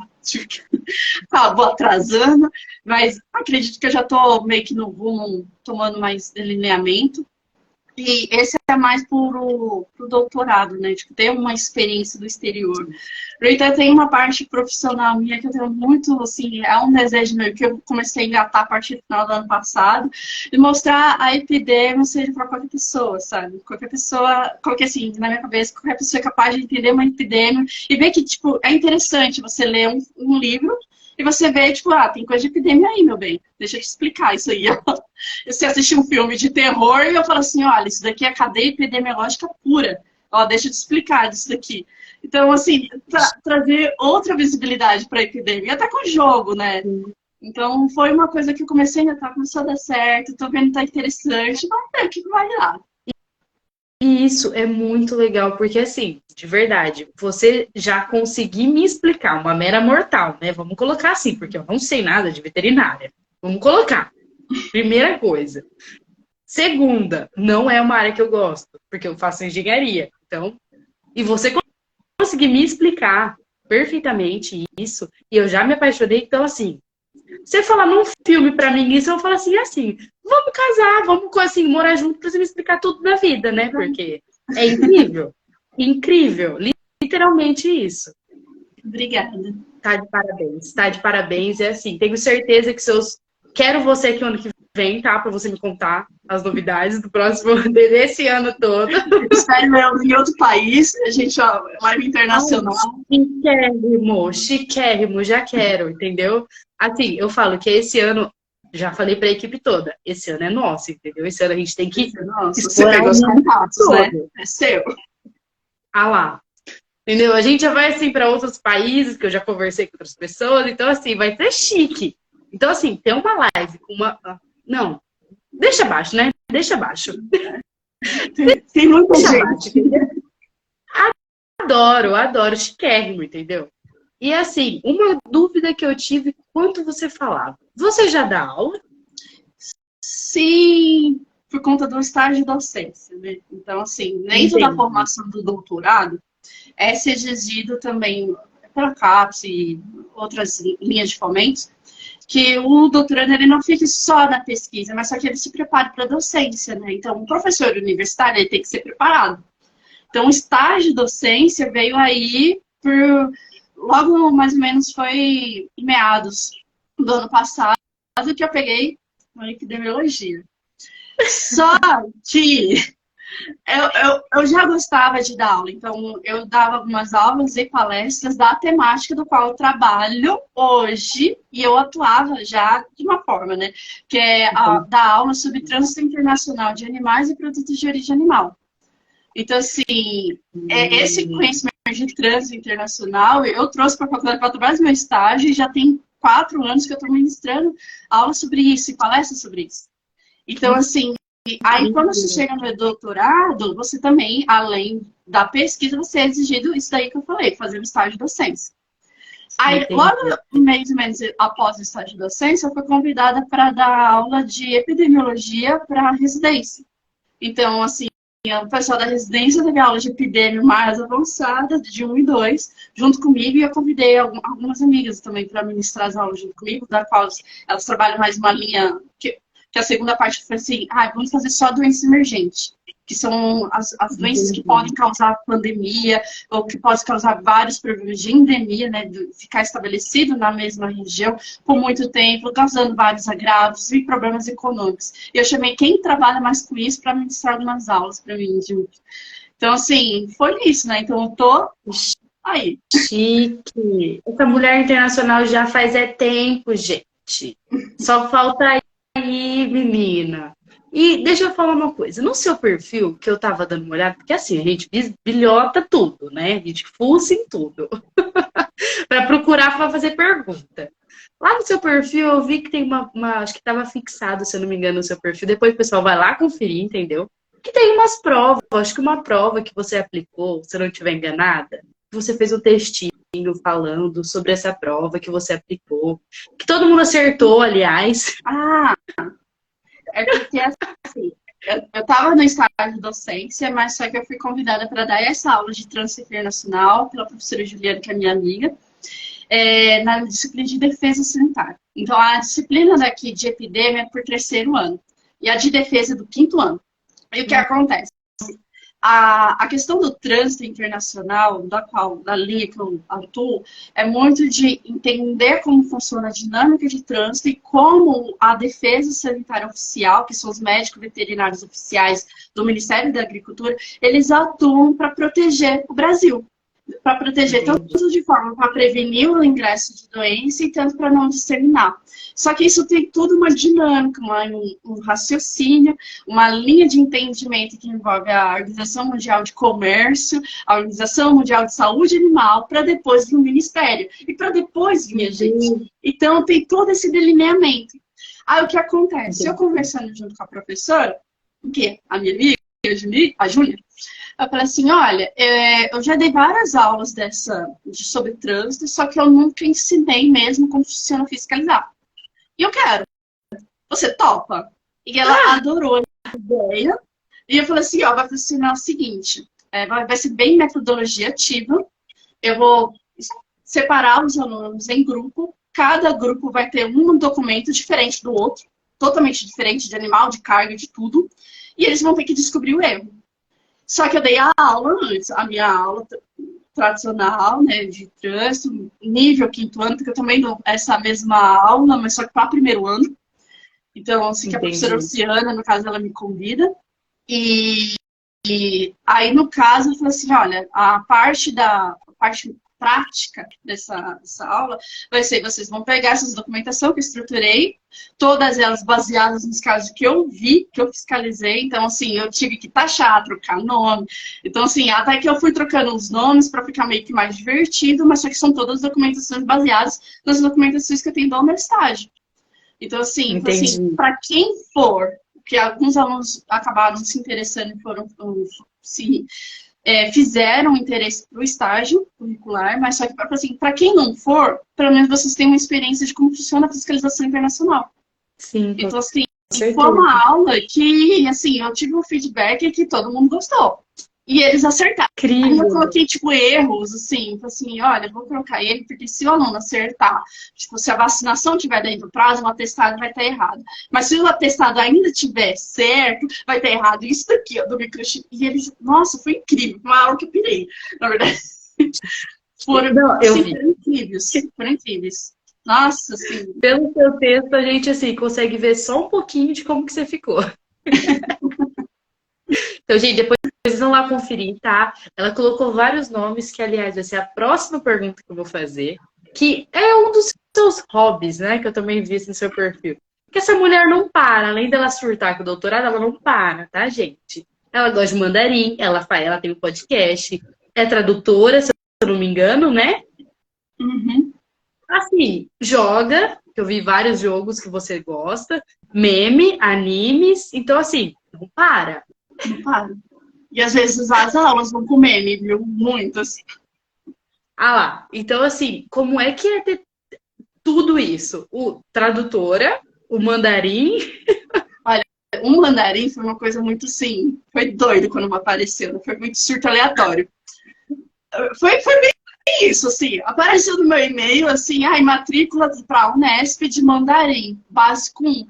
Acabou atrasando. Mas acredito que eu já tô meio que no rumo, tomando mais delineamento. E esse é mais pro doutorado, né? Tipo, ter uma experiência do exterior. No entanto, tem uma parte profissional minha que eu tenho muito, assim, é um desejo meu que eu comecei a engatar a partir do final do ano passado, de mostrar a epidemia, seja para qualquer pessoa, sabe? Qualquer pessoa, qualquer, assim, na minha cabeça, qualquer pessoa é capaz de entender uma epidemia e ver que, tipo, é interessante você ler um livro e você vê, tipo, tem coisa de epidemia aí, meu bem. Deixa eu te explicar isso aí, ó. Você assiste um filme de terror e eu falo assim, olha, isso daqui é cadeia epidemiológica pura. Ó, deixa eu te explicar disso daqui. Então, assim, trazer outra visibilidade para a epidemia, até com o jogo, né? Então, foi uma coisa que eu comecei a começou a dar certo, tô vendo que tá interessante, vamos ver o que vai dar. E isso é muito legal, porque assim, de verdade, você já conseguir me explicar, uma mera mortal, né? Vamos colocar assim, porque eu não sei nada de veterinária. Vamos colocar. Primeira coisa. Segunda, não é uma área que eu gosto, porque eu faço engenharia. Então, e você conseguir me explicar perfeitamente isso, e eu já me apaixonei, então assim, você falar num filme pra mim isso, eu falo assim, vamos casar, vamos assim, morar junto pra você me explicar tudo da vida, né? Porque é incrível, incrível, literalmente isso. Obrigada. Tá de parabéns, é assim, tenho certeza que seus... Quero você aqui ano que vem, tá? Pra você me contar as novidades do próximo, desse ano todo. Espero eu em outro país, a gente, ó, live internacional. Chiquérrimo, chiquérrimo, já quero, entendeu? Assim, eu falo que esse ano, já falei pra equipe toda, esse ano é nosso, entendeu? Esse ano a gente tem que Nossa, você pegou os contatos, né? É seu. Ah lá. Entendeu? A gente já vai assim para outros países, que eu já conversei com outras pessoas, então assim, vai ser chique. Então assim, ter uma live com uma... Não, deixa abaixo, né? Deixa abaixo. Tem muita Deixa gente. abaixo, entendeu? Adoro, adoro, chiquérrimo, entendeu? E assim, uma dúvida que eu tive, quanto você falava? Você já dá aula? Sim, por conta do estágio de docência, né? Então, assim, dentro da Entendi. formação do doutorado, é ser exigido também pela CAPES e outras linhas de fomentos, que o doutorando ele não fique só na pesquisa, mas só que ele se prepare para a docência, né? Então, o professor universitário ele tem que ser preparado. Então, o estágio de docência veio aí por logo mais ou menos foi em meados do ano passado que eu peguei uma epidemiologia. Só que eu já gostava de dar aula, então eu dava algumas aulas e palestras da temática do qual eu trabalho hoje, e eu atuava já de uma forma, né? Que é dar aula sobre trânsito internacional de animais e produtos de origem animal. Então, assim, esse conhecimento de trânsito internacional eu trouxe para a faculdade para trabalhar no meu estágio e já tem 4 anos que eu estou ministrando aula sobre isso e palestras sobre isso. Então, assim, aí quando você chega no doutorado, você também, além da pesquisa, você é exigido isso daí que eu falei, fazer o estágio de docência. Aí, logo mais ou menos após o estágio de docência, eu fui convidada para dar aula de epidemiologia para residência. Então, assim, o pessoal da residência teve aula de epidemia mais avançada, de 1 e 2, junto comigo, e eu convidei algumas amigas também para ministrar as aulas junto comigo, da qual elas trabalham mais uma linha, que a segunda parte foi assim, vamos fazer só doença emergente, que são as doenças que podem causar pandemia, ou que podem causar vários problemas de endemia, né, de ficar estabelecido na mesma região por muito tempo, causando vários agravos e problemas econômicos. E eu chamei quem trabalha mais com isso para ministrar algumas aulas para mim junto. Então, assim, foi isso, né? Então, eu tô aí. Chique. Essa mulher internacional já faz tempo, gente. Só falta aí, menina. E deixa eu falar uma coisa. No seu perfil, que eu tava dando uma olhada, porque assim, a gente bilhota tudo, né? A gente fuça em tudo. Para procurar, para fazer pergunta. Lá no seu perfil eu vi que tem acho que estava fixado, se eu não me engano, no seu perfil. Depois o pessoal vai lá conferir, entendeu? Que tem umas provas, acho que uma prova que você aplicou, se eu não estiver enganada, você fez um textinho falando sobre essa prova que você aplicou, que todo mundo acertou, aliás. Ah, é porque assim, eu estava no estágio de docência, mas só que eu fui convidada para dar essa aula de trânsito internacional pela professora Juliana, que é minha amiga, na disciplina de defesa sanitária. Então, a disciplina daqui de epidemia é por terceiro ano, e a de defesa é do quinto ano. E o que acontece? A questão do trânsito internacional, da linha que eu atuo, é muito de entender como funciona a dinâmica de trânsito e como a defesa sanitária oficial, que são os médicos veterinários oficiais do Ministério da Agricultura, eles atuam para proteger o Brasil. Para proteger tanto de forma para prevenir o ingresso de doença e tanto para não disseminar. Só que isso tem tudo uma dinâmica, um raciocínio, uma linha de entendimento que envolve a Organização Mundial de Comércio, a Organização Mundial de Saúde Animal, para depois vir o Ministério. E para depois vir a gente. Então tem todo esse delineamento. Aí o que acontece? Eu conversando junto com a professora, que a minha amiga, a Júlia, eu falei assim, olha, eu já dei várias aulas sobre trânsito, só que eu nunca ensinei mesmo como funciona fiscalizar. E eu quero. Você topa? E ela adorou a ideia. E eu falei assim, ó, vai funcionar o seguinte, vai ser bem metodologia ativa. Eu vou separar os alunos em grupo. Cada grupo vai ter um documento diferente do outro, totalmente diferente de animal, de carga, de tudo. E eles vão ter que descobrir o erro. Só que eu dei a aula antes, a minha aula tradicional, né, de trânsito, nível quinto ano, porque eu também dou essa mesma aula, mas só que para primeiro ano. Então, assim, que a professora Luciana, no caso, ela me convida. E aí, no caso, eu falei assim, olha, a parte prática dessa aula vai ser, vocês vão pegar essas documentação que eu estruturei, todas elas baseadas nos casos que eu vi, que eu fiscalizei. Então, assim, eu tive que taxar, trocar nome. Então, assim, até que eu fui trocando os nomes para ficar meio que mais divertido, mas só que são todas documentações baseadas nas documentações que eu tenho da universidade. Então, assim, para quem for, porque alguns alunos acabaram se interessando e foram fizeram interesse para o estágio curricular, mas só que assim, para quem não for, pelo menos vocês têm uma experiência de como funciona a fiscalização internacional. Sim. Então, assim, foi uma aula que, assim, eu tive um feedback que todo mundo gostou. E eles acertaram. Incrível. Aí eu coloquei, tipo, erros, assim, olha, vou colocar erro, porque se o aluno acertar, tipo, se a vacinação estiver dentro do prazo, o atestado vai estar errado. Mas se o atestado ainda estiver certo, vai estar errado isso daqui, ó, do microchip. E eles, nossa, foi incrível, uma aula que eu pirei, na verdade. Foram incríveis. Nossa, assim. Pelo seu texto, a gente, assim, consegue ver só um pouquinho de como que você ficou. Então, gente, depois vocês vão lá conferir, tá? Ela colocou vários nomes, que, aliás, vai ser a próxima pergunta que eu vou fazer, que é um dos seus hobbies, né? Que eu também vi no seu perfil. Porque essa mulher não para, além dela surtar com o doutorado, ela não para, tá, gente? Ela gosta de mandarim, ela tem um podcast, é tradutora, se eu não me engano, né? Uhum. Assim, joga, que eu vi vários jogos que você gosta, meme, animes, então, assim, não para. Não para. E às vezes as aulas vão com meme, viu? Muitas. Ah lá, então assim, como é que é ter tudo isso? O tradutora, o mandarim. Olha, o mandarim foi uma coisa muito, assim, foi doido quando apareceu, foi muito surto aleatório. Foi bem isso, assim, apareceu no meu e-mail, assim, matrícula para a Unesp de mandarim, básico 1.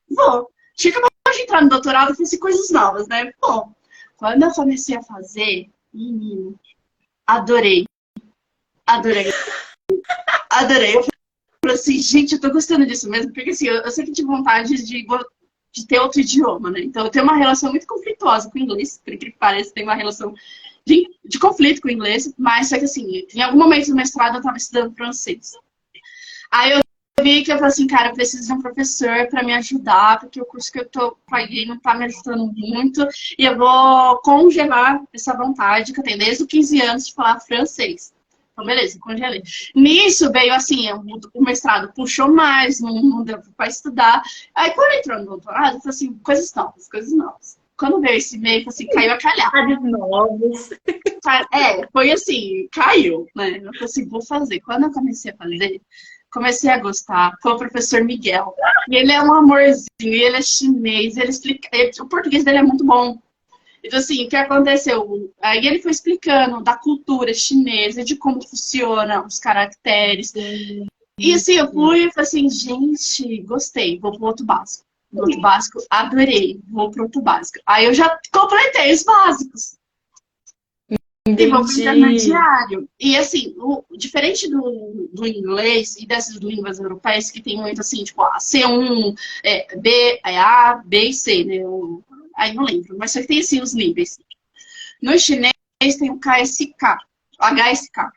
Vou. Chega de entrar no doutorado, fiz coisas novas, né? Bom, quando eu comecei a fazer, menino, adorei. Eu falei assim, gente, eu tô gostando disso mesmo, porque assim, eu sempre tive vontade de ter outro idioma, né? Então eu tenho uma relação muito conflituosa com o inglês, por incrível que pareça, tenho uma relação de conflito com o inglês, mas só que assim, em algum momento do mestrado eu tava estudando francês. Aí eu vi que eu falei assim, cara, eu preciso de um professor para me ajudar, porque o curso que eu paguei não tá me ajudando muito, e eu vou congelar essa vontade que eu tenho desde os 15 anos de falar francês. Então, beleza, congelei. Nisso veio assim, o mestrado puxou mais, não deu para estudar. Aí quando entrou no doutorado, eu falei assim, coisas novas, coisas novas. Quando veio esse e-mail, assim, caiu a calhar. Novos. Foi assim, caiu, né? Eu falei assim, vou fazer. Quando eu comecei a fazer, comecei a gostar. Foi o professor Miguel. E ele é um amorzinho, ele é chinês, ele explica. O português dele é muito bom. Então, assim, o que aconteceu? Aí ele foi explicando da cultura chinesa, de como funciona os caracteres. E assim, eu fui e falei assim, gente, gostei, vou pro outro básico. No outro básico, adorei, vou pro outro básico. Aí eu já completei os básicos. E vou pro Entendi. intermediário. E assim, diferente do inglês e dessas línguas europeias que tem muito assim, tipo, C1, B, A, B e C, né? Aí não lembro, mas só que tem assim os níveis. No chinês tem o KSK, o HSK.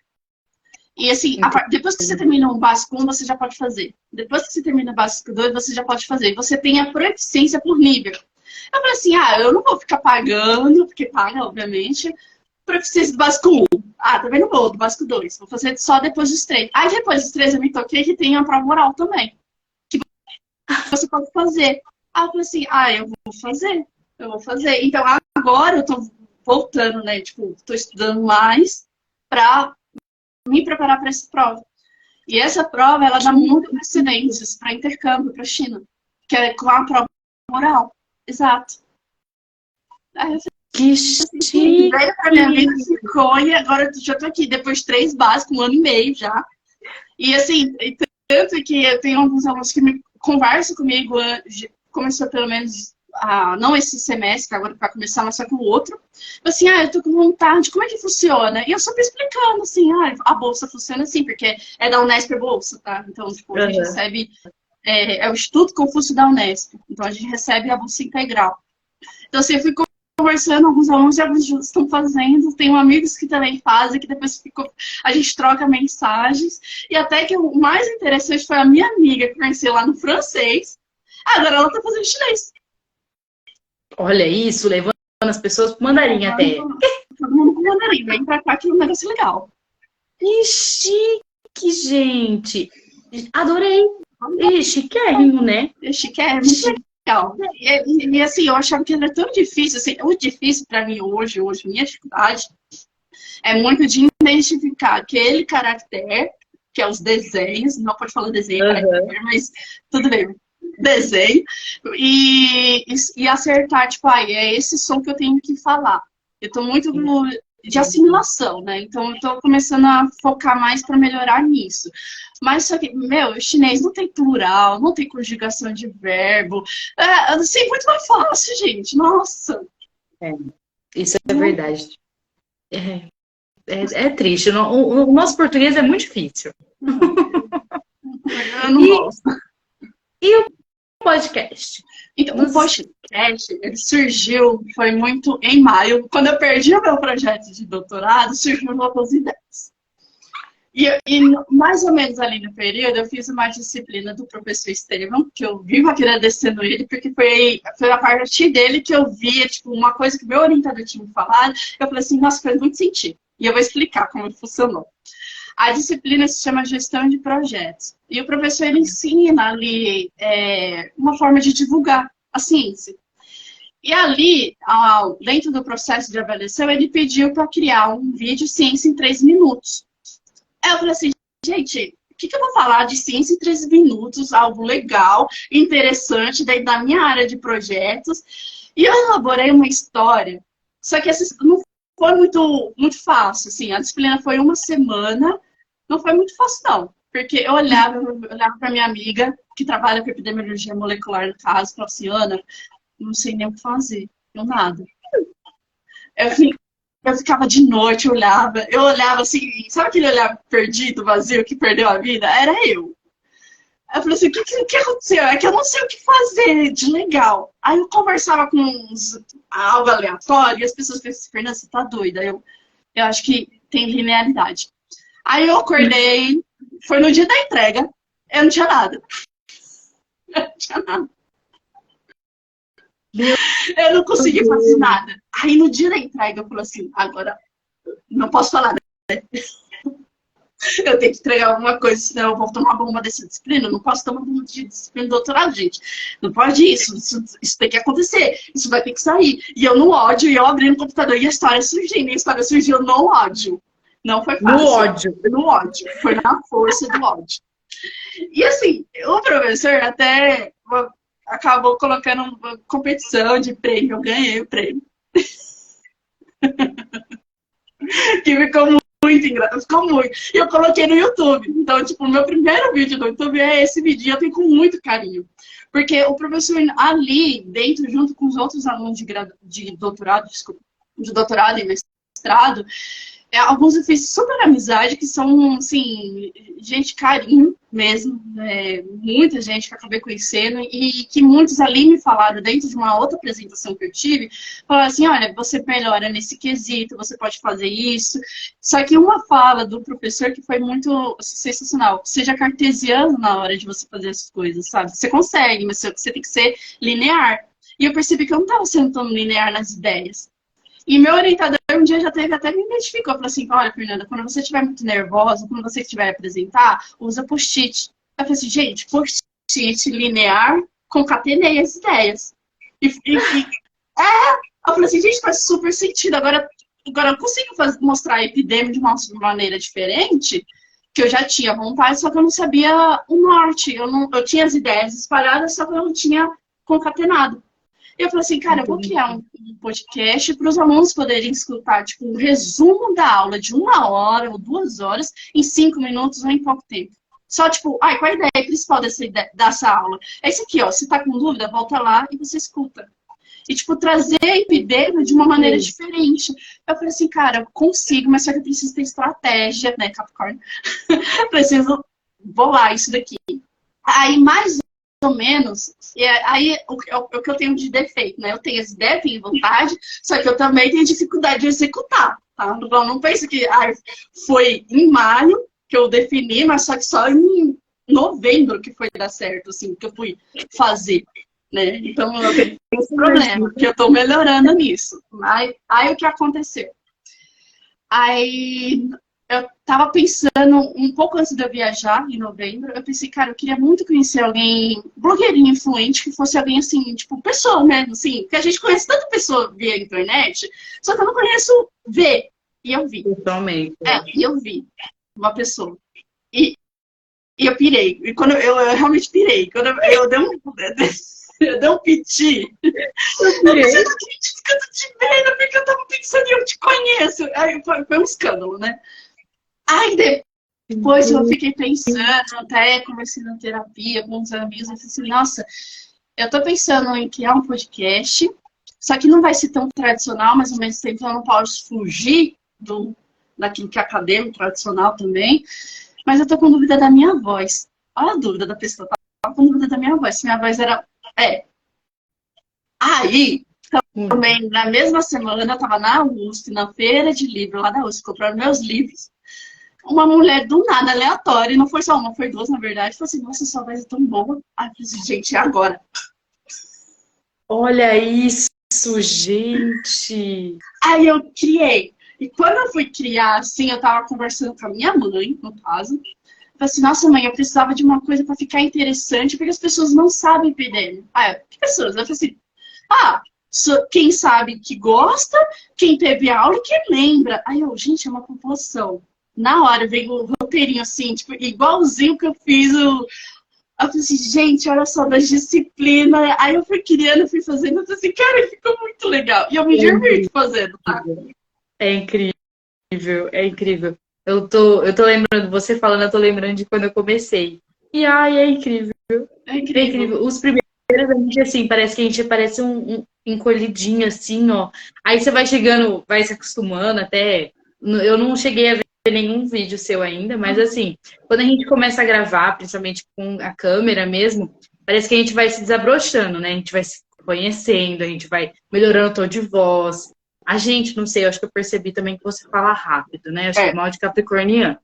E assim, depois que você termina o básico 1, você já pode fazer. Depois que você termina o básico 2, você já pode fazer. Você tem a proficiência por nível. Eu falei assim, eu não vou ficar pagando, porque paga, obviamente, proficiência do básico 1. Também não vou, do básico 2. Vou fazer só depois dos 3. Aí depois dos 3 eu me toquei que tem a prova oral também. Que você pode fazer. Aí eu falei assim, eu vou fazer. Eu vou fazer. Então agora eu tô voltando, né? Tipo, tô estudando mais pra me preparar para essa prova. E essa prova, ela dá muitos precedentes para intercâmbio para a China, que é com a prova oral. Exato. Aí eu Que chique! veio pra minha vida, ficou, e agora eu já tô aqui, depois de 3 básicos, 1 ano e meio já. E assim, tanto que eu tenho alguns alunos que me conversam comigo, começou pelo menos, não esse semestre, que agora vai começar, mas só que o outro. Assim, eu tô com vontade, como é que funciona? E eu sempre explicando, assim, a bolsa funciona assim, porque é da Unesp a bolsa, tá? Então, tipo, a gente recebe, é o Instituto Confúcio da Unesp, então a gente recebe a bolsa integral. Então, assim, eu fui conversando, alguns alunos já estão fazendo, tenho amigos que também fazem, que depois a gente troca mensagens, e até que o mais interessante foi a minha amiga que conheci lá no francês, agora ela tá fazendo chinês. Olha isso, levando as pessoas pro mandarim até. Todo mundo com mandarim, vem pra cá que é um negócio legal. Que chique, gente! Adorei! E chiquérrimo, né? Chique é muito legal. E assim, eu achava que era tão difícil, assim, o difícil pra mim hoje, minha dificuldade, é muito de identificar aquele caractere, que é os desenhos, não pode falar desenho, caractere, mas tudo bem, desenho, e acertar, tipo, é esse som que eu tenho que falar. Eu tô muito de assimilação, né? Então eu tô começando a focar mais para melhorar nisso. Mas só que, o chinês não tem plural, não tem conjugação de verbo. Assim, muito mais fácil, gente. Nossa! Isso é verdade. É triste. O nosso português é muito difícil. Eu não gosto. E o podcast? Então, o podcast, ele surgiu, foi muito em maio, quando eu perdi o meu projeto de doutorado, surgiu novas ideias. E mais ou menos ali no período, eu fiz uma disciplina do professor Estevão, que eu vivo agradecendo ele, porque foi a partir dele que eu via, tipo, uma coisa que o meu orientador tinha me falado, eu falei assim, nossa, faz muito sentido. E eu vou explicar como ele funcionou. A disciplina se chama Gestão de Projetos. E o professor, ele ensina ali uma forma de divulgar a ciência. E ali, dentro do processo de avaliação, ele pediu para criar um vídeo Ciência em 3 minutos. Aí eu falei assim, gente, o que eu vou falar de ciência em 3 minutos? Algo legal, interessante, dentro da minha área de projetos. E eu elaborei uma história. Só que essa não foi muito fácil, assim. A disciplina foi 1 semana. Não foi muito fácil, não. Porque eu olhava para minha amiga, que trabalha com epidemiologia molecular no caso, falava assim, Ana, não sei nem o que fazer. Não nada. Eu ficava de noite, eu olhava assim, sabe aquele olhar perdido, vazio, que perdeu a vida? Era eu. Aí eu falei assim, o que aconteceu? É que eu não sei o que fazer de legal. Aí eu conversava com algo aleatório e as pessoas falavam assim, Fernanda, você tá doida? Eu acho que tem linearidade. Aí eu acordei, foi no dia da entrega, eu não tinha nada. Eu não tinha nada. Eu não consegui fazer nada. Aí no dia da entrega eu falei assim, agora não posso falar, né? Eu tenho que entregar alguma coisa, senão eu vou tomar bomba dessa disciplina. Eu não posso tomar bomba de disciplina do doutorado, gente. Não pode isso tem que acontecer. Isso vai ter que sair. E eu no ódio, e eu abri no computador e a história surgindo. E a história surgiu no ódio. Não foi fácil. No ódio. No ódio. Foi na força do ódio. E assim, o professor até acabou colocando uma competição de prêmio. Eu ganhei o prêmio. Que ficou muito engraçado, ficou muito. E eu coloquei no YouTube. Então, tipo, o meu primeiro vídeo do YouTube é esse vídeo. E eu tenho com muito carinho. Porque o professor ali, dentro, junto com os outros alunos de doutorado, desculpa, de doutorado e mestrado, alguns eu fiz super amizade, que são, assim, gente carinho mesmo, muita gente que eu acabei conhecendo, e que muitos ali me falaram, dentro de uma outra apresentação que eu tive, falaram assim, olha, você melhora nesse quesito, você pode fazer isso. Só que uma fala do professor que foi muito sensacional, seja cartesiano na hora de você fazer as coisas, sabe? Você consegue, mas você tem que ser linear. E eu percebi que eu não estava sendo tão linear nas ideias. E meu orientador um dia já teve até me identificou, falou assim, olha, Fernanda, quando você estiver muito nervosa, quando você estiver apresentar, usa post-it. Eu falei assim, gente, post-it linear, concatenei as ideias. Eu falei assim, gente, faz super sentido. Agora eu consigo mostrar a epidemia de uma maneira diferente, que eu já tinha vontade, só que eu não sabia o norte. Eu tinha as ideias espalhadas, só que eu não tinha concatenado. E eu falei assim, cara, eu vou criar um podcast para os alunos poderem escutar, tipo, um resumo da aula de 1 hora ou 2 horas em 5 minutos ou em pouco tempo. Só, tipo, qual a ideia principal dessa aula? É isso aqui, ó, se tá com dúvida, volta lá e você escuta. E, tipo, trazer a epidemia de uma maneira diferente. Eu falei assim, cara, eu consigo, mas só que eu preciso ter estratégia, né, Capricórnio? Preciso bolar isso daqui. Aí, mais ou menos, e aí o que eu tenho de defeito, né? Eu tenho as ideias, tenho vontade, só que eu também tenho dificuldade de executar, tá? Não pense que foi em maio que eu defini, mas só que só em novembro que foi dar certo, assim, que eu fui fazer, né? Então eu tenho esse problema, que eu tô melhorando nisso. Aí o que aconteceu? Aí eu tava pensando, um pouco antes de eu viajar, em novembro, eu pensei, cara, eu queria muito conhecer alguém, blogueirinho influente, que fosse alguém assim, tipo, pessoa mesmo, assim, porque a gente conhece tanta pessoa via internet, só que eu não conheço ver. E eu vi. Totalmente. E eu vi uma pessoa. E eu pirei. E quando eu realmente pirei. Quando eu dei um piti. Eu não acredito que eu tô te vendo, porque eu tava pensando e eu te conheço. Aí foi um escândalo, né? Aí depois eu fiquei pensando, até comecei na terapia com uns amigos, eu falei assim, nossa, eu tô pensando em criar um podcast, só que não vai ser tão tradicional, mas ao mesmo tempo eu não posso fugir daquilo que é acadêmico, tradicional também, mas eu tô com dúvida da minha voz. Olha a dúvida da pessoa, tava com dúvida da minha voz, se minha voz era... Aí, também, na mesma semana, eu tava na USP, na feira de livro lá da USP, comprando meus livros. Uma mulher do nada, aleatória, e não foi só uma, foi duas, na verdade, falou assim, nossa, sua voz é tão boa. Aí eu falei assim, gente, é agora. Olha isso, gente! Aí eu criei. E quando eu fui criar, assim, eu tava conversando com a minha mãe, no caso. Eu falei assim, nossa, mãe, eu precisava de uma coisa pra ficar interessante, porque as pessoas não sabem PDM. Que pessoas? Eu falei assim, quem sabe que gosta, quem teve aula e quem lembra. Aí eu, gente, é uma composição. Na hora veio o roteirinho assim, tipo, igualzinho que eu fiz eu falei assim, gente, olha só, das disciplinas. Aí eu fui criando, fui fazendo, eu falei assim, cara, ficou muito legal. E eu me divirto fazendo, tá? É incrível, é incrível. Eu tô lembrando, você falando, eu tô lembrando de quando eu comecei. E é incrível. É incrível. Os primeiros, a gente, assim, parece que a gente parece um encolhidinho, assim, ó. Aí você vai chegando, vai se acostumando até. Eu não cheguei a ver nenhum vídeo seu ainda, mas assim, quando a gente começa a gravar, principalmente com a câmera mesmo, parece que a gente vai se desabrochando, né? A gente vai se conhecendo, a gente vai melhorando o tom de voz. A gente, não sei, eu acho que eu percebi também que você fala rápido, né? Acho que é mal de capricorniano.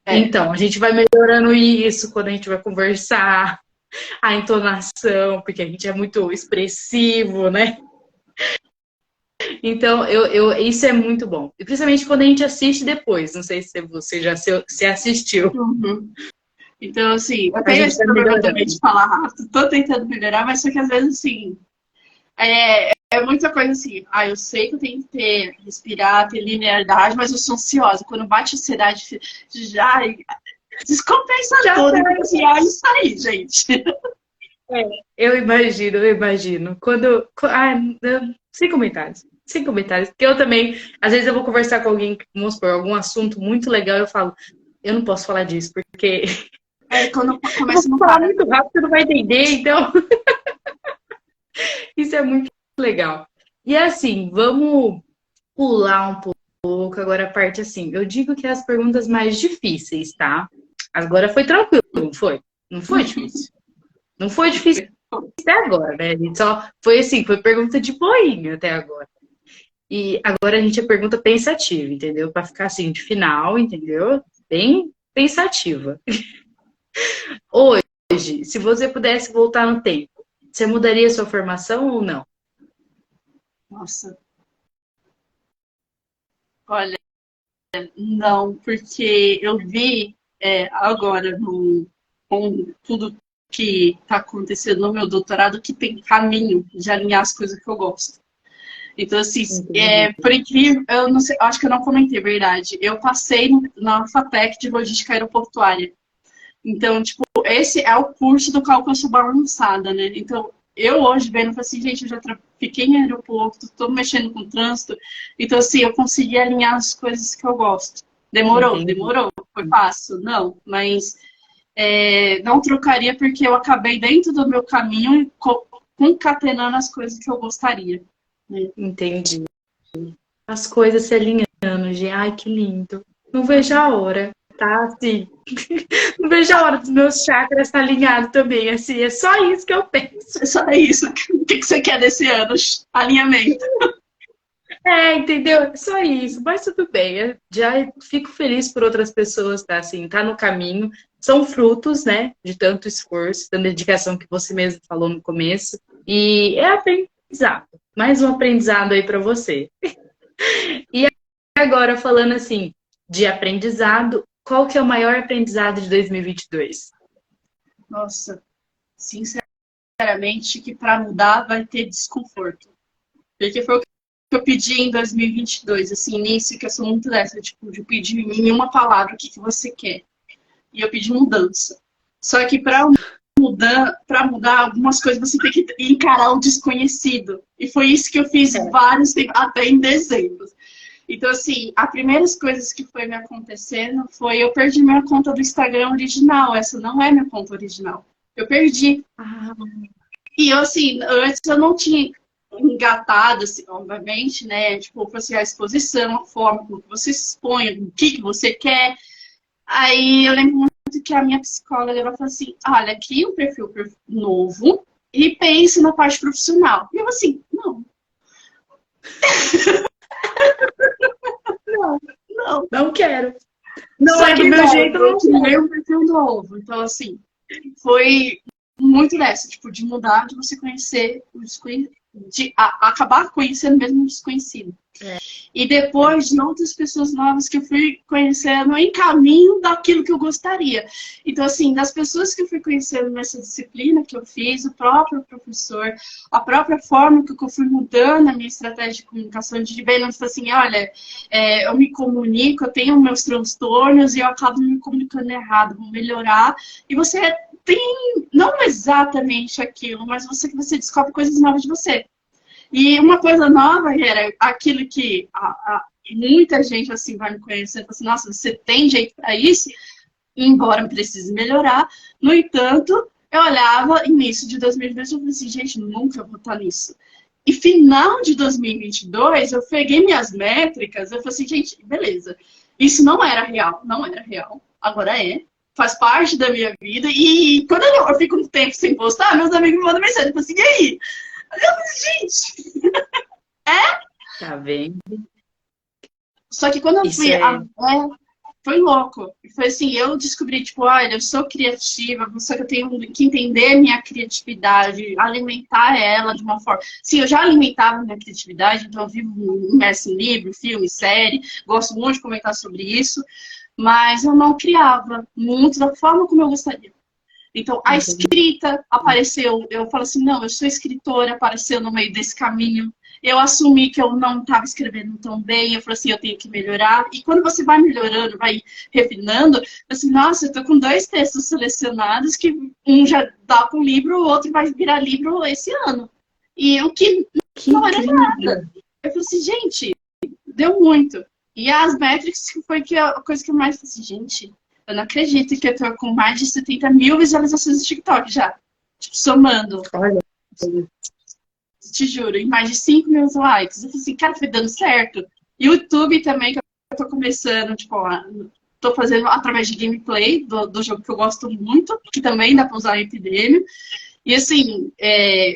Então, a gente vai melhorando isso quando a gente vai conversar, a entonação, porque a gente é muito expressivo, né? Então, isso é muito bom. E principalmente quando a gente assiste depois. Não sei se você já se assistiu. Uhum. Então, assim, eu A tenho gente esse vai problema também melhorando. de falar rápido, tô tentando melhorar, mas só que às vezes, assim, é muita coisa assim. Eu sei que eu tenho que respirar, ter linearidade, mas eu sou ansiosa. Quando bate a ansiedade, já descompensa Já tudo. tá. Então, assim, isso aí, gente. É, eu imagino. Sem comentários. Sem comentários. Porque eu também, às vezes eu vou conversar com alguém, vamos supor, algum assunto muito legal, eu falo, eu não posso falar disso, porque Aí quando eu vou começa, não falar para. muito rápido, você não vai entender, então isso é muito legal. E assim, vamos pular um pouco agora a parte assim. Eu digo que é as perguntas mais difíceis, tá? Agora foi tranquilo, não foi? Não foi difícil. Não foi difícil até agora, né? A gente só foi assim, foi pergunta de boinha até agora. E agora a gente é pergunta pensativa, entendeu? Para ficar assim de final, entendeu? Bem pensativa. Hoje, se você pudesse voltar no tempo, você mudaria sua formação ou não? Nossa, olha, não, porque eu vi agora com tudo que está acontecendo no meu doutorado que tem caminho de alinhar as coisas que eu gosto. Então, assim, Entendi. por incrível, eu não sei, acho que eu não comentei, verdade. Eu passei na FATEC de Logística Aeroportuária. Então, tipo, esse é o curso do qual eu sou balançada, né? Então, eu hoje vendo, falei assim, gente, eu já fiquei em aeroporto, estou mexendo com trânsito. Então, assim, eu consegui alinhar as coisas que eu gosto. Demorou, Entendi. demorou. Foi fácil? Não, mas não trocaria porque eu acabei dentro do meu caminho concatenando as coisas que eu gostaria, né? Entendi. As coisas se alinhando, gente. Ai, que lindo. Não vejo a hora, tá? Assim, não vejo a hora dos meus chakras estar alinhados também. Assim, é só isso que eu penso. É só isso. O que você quer desse ano? Alinhamento. É, entendeu? É só isso. Mas tudo bem. Eu já fico feliz por outras pessoas, tá? Assim, tá no caminho. São frutos, né? De tanto esforço, tanta dedicação que você mesmo falou no começo. E é aprendizado. Mais um aprendizado aí para você. E agora, falando assim, de aprendizado, qual que é o maior aprendizado de 2022? Nossa, sinceramente, que para mudar vai ter desconforto. Porque foi o que eu pedi em 2022, assim, início, que eu sou muito dessa, tipo, de pedir em uma palavra o que você quer. E eu pedi mudança. Só que para mudar algumas coisas, você tem que encarar o desconhecido. E foi isso que eu fiz vários, até em dezembro. Então, assim, as primeiras coisas que foi me acontecendo foi eu perdi minha conta do Instagram original. Essa não é minha conta original. Eu perdi. Ah, E eu, assim, antes eu não tinha engatado, assim, obviamente, né? Tipo, assim, a exposição, a forma como você se expõe, o que você quer. Aí eu lembro muito que a minha psicóloga ela falou assim: olha, cria um perfil novo e pense na parte profissional. E eu assim, não, não, não. não quero. Não Só é do que meu não, jeito, eu não criei quero. um perfil novo. Então, assim, foi muito dessa, tipo, de mudar, de você conhecer o desconhecido, de acabar conhecendo mesmo o desconhecido. E depois de outras pessoas novas que eu fui conhecendo em caminho daquilo que eu gostaria. Então, assim, das pessoas que eu fui conhecendo nessa disciplina que eu fiz, o próprio professor, a própria forma que eu fui mudando a minha estratégia de comunicação, de bem, não assim, olha, eu me comunico, eu tenho meus transtornos e eu acabo me comunicando errado, vou melhorar. E você tem, não exatamente aquilo, mas você descobre coisas novas de você. E uma coisa nova era aquilo que muita gente assim vai me conhecendo, assim, nossa, você tem jeito para isso, embora precise melhorar. No entanto, eu olhava início de 2022 e eu falei assim, gente, nunca vou estar nisso. E final de 2022, eu peguei minhas métricas, eu falei assim, gente, beleza, isso não era real, não era real, agora é. Faz parte da minha vida. E quando eu fico um tempo sem postar, meus amigos me mandam mensagem. Eu falo assim, e aí? Eu falei, gente, Tá vendo? só que quando eu Isso fui é. foi louco. Foi assim, eu descobri, tipo, olha, eu sou criativa, só que eu tenho que entender minha criatividade, alimentar ela de uma forma... Sim, eu já alimentava minha criatividade, então eu vivo imersa em livro, filme, série, gosto muito de comentar sobre isso, mas eu não criava muito da forma como eu gostaria. Então, a escrita apareceu, eu falo assim, não, eu sou escritora, apareceu no meio desse caminho. Eu assumi que eu não estava escrevendo tão bem, eu falei assim, eu tenho que melhorar. E quando você vai melhorando, vai refinando, assim, nossa, eu tô com 2 textos selecionados, que um já dá para um livro, o outro vai virar livro esse ano. E o que não era nada. Eu falei assim, gente, deu muito. E as métricas foi a coisa que eu mais falei assim, gente, eu não acredito que eu tô com mais de 70 mil visualizações no TikTok já. Tipo, somando. Olha. Te juro, e mais de 5 mil likes. Eu falei assim, cara, foi dando certo. YouTube também, que eu tô começando, tipo, tô fazendo através de gameplay do jogo que eu gosto muito, que também dá pra usar em Epidemia. E assim,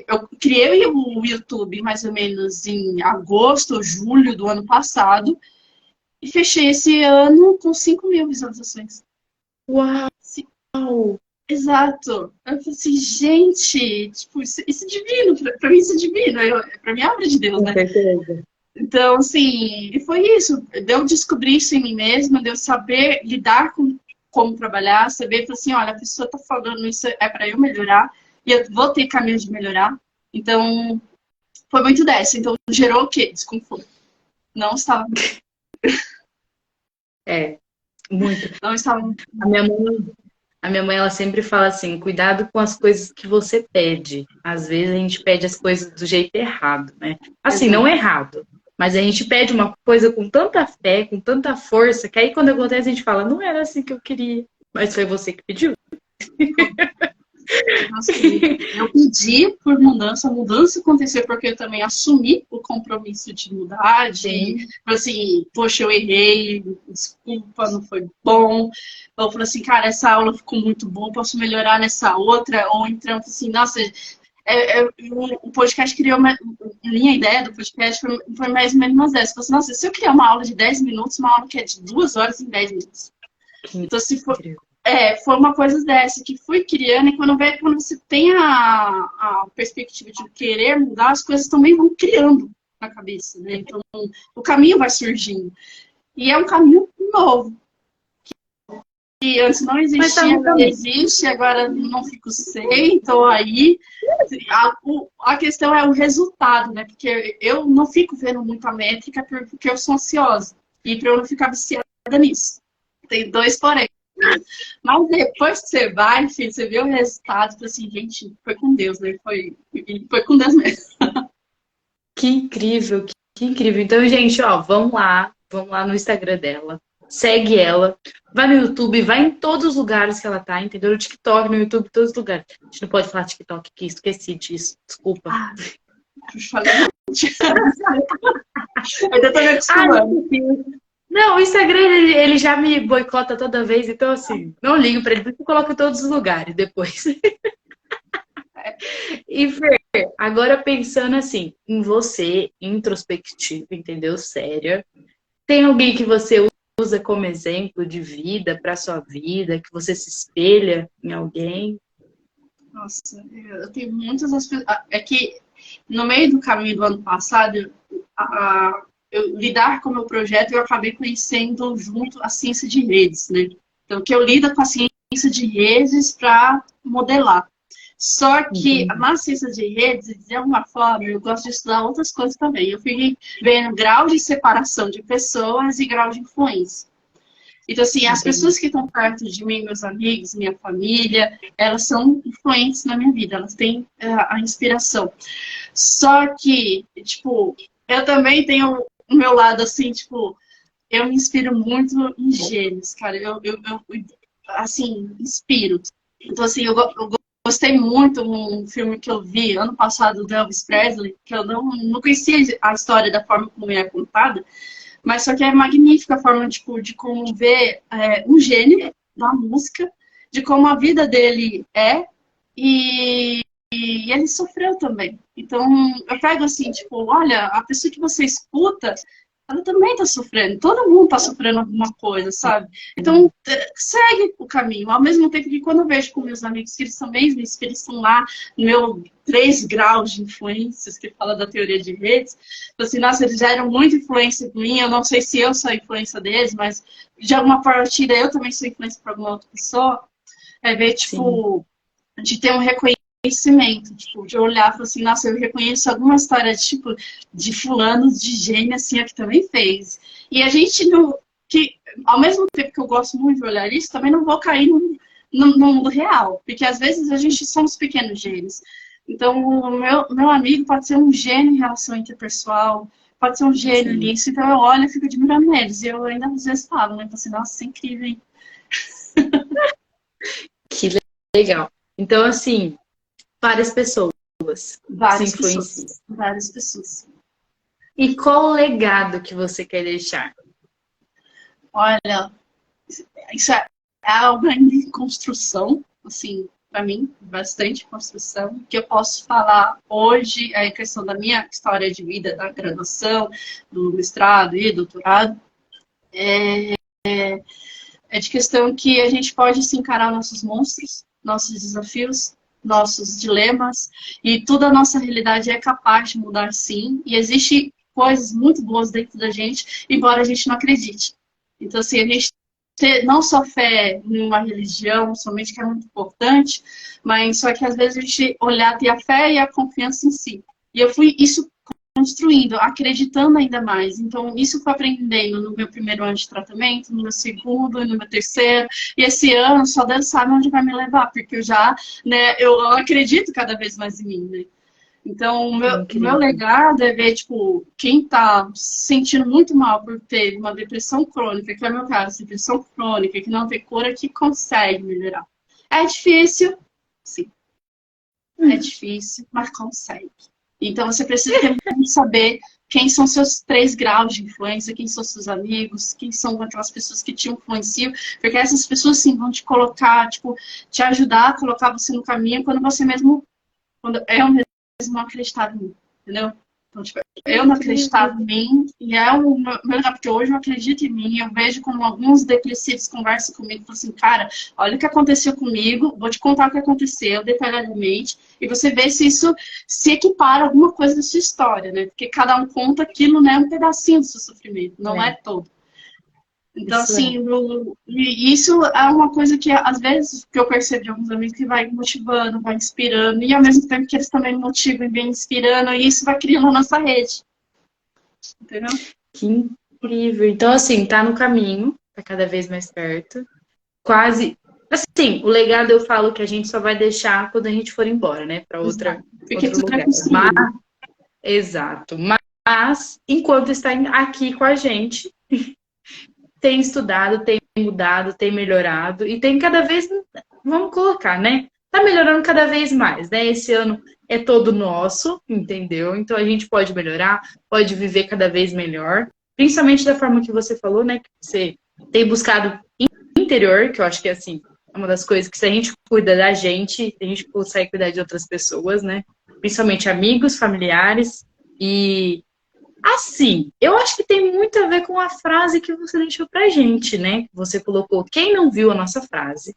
eu criei o YouTube mais ou menos em agosto ou julho do ano passado, e fechei esse ano com 5 mil visualizações. Uau! Exato. Eu falei assim, gente, tipo, isso é divino, pra mim isso é divino, pra mim é obra de Deus, né? Com certeza. Então, assim, e foi isso. De eu descobrir isso em mim mesma, de eu saber lidar com como trabalhar, saber, assim, olha, a pessoa tá falando isso é pra eu melhorar, e eu vou ter caminhos de melhorar. Então, foi muito dessa. Então, gerou o quê? Desconforto. Não estava... Muito. Não estava... A minha mãe, ela sempre fala assim, cuidado com as coisas que você pede. Às vezes a gente pede as coisas do jeito errado, né? Assim, não errado, mas a gente pede uma coisa com tanta fé, com tanta força, que aí quando acontece a gente fala, não era assim que eu queria, mas foi você que pediu. Eu pedi por mudança, a mudança aconteceu porque eu também assumi o compromisso de mudar, de, assim, poxa, eu errei, desculpa, não foi bom. Eu falei assim, cara, essa aula ficou muito boa, posso melhorar nessa outra, ou então, assim, nossa, o podcast criou minha ideia do podcast foi mais ou menos essa. Eu falei assim, nossa, se eu criar uma aula de 10 minutos, uma aula que é de 2 horas em 10 minutos. Então, se for... foi uma coisa dessa que fui criando, e quando você tem a perspectiva de querer mudar, as coisas também vão criando na cabeça, né? Então, o caminho vai surgindo. E é um caminho novo. Que antes não existia, não existe, agora não fico sem, estou aí. A questão é o resultado, né? Porque eu não fico vendo muita métrica porque eu sou ansiosa. E para eu não ficar viciada nisso. Tem 2 porém. Mas depois que você vai, filho, você vê o resultado, você assim, gente, foi com Deus, né? Foi com Deus mesmo. Que incrível, que incrível. Então, gente, ó, vamos lá no Instagram dela, segue ela, vai no YouTube, vai em todos os lugares que ela tá, entendeu? No TikTok, no YouTube, todos os lugares. A gente não pode falar TikTok aqui, esqueci disso, desculpa. Eu falei, ainda tô me acostumando. Não, o Instagram, ele já me boicota toda vez, então assim, não ligo pra ele, porque eu coloco em todos os lugares depois. E Fer, agora pensando assim, em você, introspectiva, entendeu? Séria, tem alguém que você usa como exemplo de vida pra sua vida, que você se espelha em alguém? Nossa, eu tenho muitas... É que no meio do caminho do ano passado, eu lidar com o meu projeto, eu acabei conhecendo junto a ciência de redes, né? Então, que eu lido com a ciência de redes para modelar. Só que na ciência de redes, de alguma forma, eu gosto de estudar outras coisas também. Eu fui vendo grau de separação de pessoas e grau de influência. Então, assim, as pessoas que estão perto de mim, meus amigos, minha família, elas são influentes na minha vida, elas têm a inspiração. Só que, tipo, eu também tenho o meu lado, assim, tipo, eu me inspiro muito em gêmeos, cara. Eu assim, inspiro. Então, assim, eu gostei muito de um filme que eu vi ano passado, do Elvis Presley, que eu não conhecia a história da forma como é contada, mas só que é magnífica a forma, tipo, de como ver um gênio da música, de como a vida dele é, e ele sofreu também. Então, eu pego assim, tipo, olha, a pessoa que você escuta, ela também tá sofrendo. Todo mundo tá sofrendo alguma coisa, sabe? Então, segue o caminho. Ao mesmo tempo que quando eu vejo com meus amigos que eles também, que eles estão lá no meu 3 graus de influências, que fala da teoria de redes, então, assim, nossa, eles geram muita influência em mim. Eu não sei se eu sou a influência deles, mas de alguma partida eu também sou influência para alguma outra pessoa. É ver, tipo, de ter um reconhecimento, tipo, de olhar e falar assim, nossa, eu reconheço alguma história, tipo, de fulano, de gênio, assim, é que também fez. E a gente não, que, ao mesmo tempo que eu gosto muito de olhar isso, também não vou cair no mundo real, porque às vezes a gente somos pequenos gênios. Então, o meu amigo pode ser um gênio em relação interpessoal, pode ser um gênio nisso, então eu olho e fico admirando eles, e eu ainda às vezes falo, né, assim, nossa, isso é incrível, hein? Que legal. Então, assim, várias pessoas se Várias influenciam. pessoas, várias pessoas. E qual o legado que você quer deixar? Olha, isso é algo ainda em construção, assim, para mim, bastante construção. O que eu posso falar hoje é a questão da minha história de vida, da graduação, do mestrado e doutorado, é de questão que a gente pode se encarar nossos monstros, nossos desafios, nossos dilemas, e toda a nossa realidade é capaz de mudar sim, e existe coisas muito boas dentro da gente, embora a gente não acredite. Então, assim, a gente ter não só fé em uma religião, somente que é muito importante, mas só que às vezes a gente olhar, ter a fé e a confiança em si. E eu fui isso construindo, acreditando ainda mais. Então, isso foi aprendendo no meu primeiro ano de tratamento, no meu segundo, no meu terceiro. E esse ano, só Deus sabe onde vai me levar, porque eu já, né, eu acredito cada vez mais em mim, né? Então, o meu legado é ver, tipo, quem tá se sentindo muito mal por ter uma depressão crônica, que é o meu caso, depressão crônica, que não tem cura, que consegue melhorar. É difícil, sim. É difícil, mas consegue. Então, você precisa ter muito saber quem são seus 3 graus de influência, quem são seus amigos, quem são aquelas pessoas que te influenciam, porque essas pessoas, sim, vão te colocar, tipo, te ajudar a colocar você no caminho quando você mesmo, quando eu mesmo não acreditava em mim, entendeu? Então, tipo, eu não acreditava em mim, e é o meu lugar, porque hoje eu acredito em mim, eu vejo como alguns depressivos conversam comigo, falam assim, cara, olha o que aconteceu comigo, vou te contar o que aconteceu detalhadamente, e você vê se isso se equipara a alguma coisa da sua história, né? Porque cada um conta aquilo, né? Um pedacinho do seu sofrimento, não é todo. Então, Isso assim, isso é uma coisa que, às vezes, que eu percebo de alguns amigos que vai motivando, vai inspirando, e ao mesmo tempo que eles também me motivam e vêm inspirando, e isso vai criando a nossa rede. Entendeu? Que incrível. Então, assim, tá no caminho, tá cada vez mais perto. Quase. Assim, o legado eu falo que a gente só vai deixar quando a gente for embora, né? Pra Porque outro tudo é lugar. construído. Exato. Mas, enquanto está aqui com a gente, tem estudado, tem mudado, tem melhorado e tem cada vez, vamos colocar, né? Tá melhorando cada vez mais, né? Esse ano é todo nosso, entendeu? Então a gente pode melhorar, pode viver cada vez melhor, principalmente da forma que você falou, né? Que você tem buscado interior, que eu acho que assim, é uma das coisas que se a gente cuida da gente, a gente consegue cuidar de outras pessoas, né? Principalmente amigos, familiares e assim, eu acho que tem muito a ver com a frase que você deixou pra gente, né? Você colocou, quem não viu a nossa frase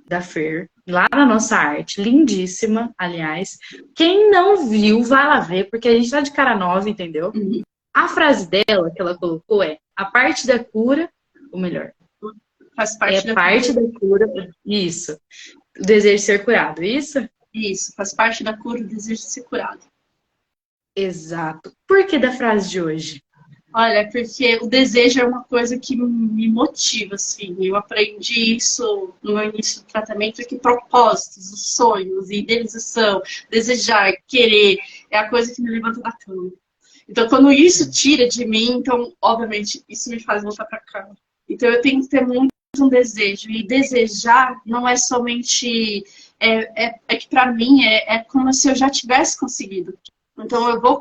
da Fer, lá na nossa arte, lindíssima, aliás. Quem não viu, vai lá ver, porque a gente tá de cara nova, entendeu? Uhum. A frase dela que ela colocou é, a parte da cura, ou melhor, Faz parte da parte cura. da cura, isso, o desejo de ser curado, isso? Isso, faz parte da cura, o desejo de ser curado. Exato. Por que da frase de hoje? Olha, porque o desejo é uma coisa que me motiva, assim. Eu aprendi isso no meu início do tratamento, que propósitos, os sonhos, idealização, desejar, querer, é a coisa que me levanta da cama. Então, quando isso tira de mim, então, obviamente, isso me faz voltar para cá. Então, eu tenho que ter muito um desejo. E desejar não é somente... É que, para mim, é como se eu já tivesse conseguido. Então, eu vou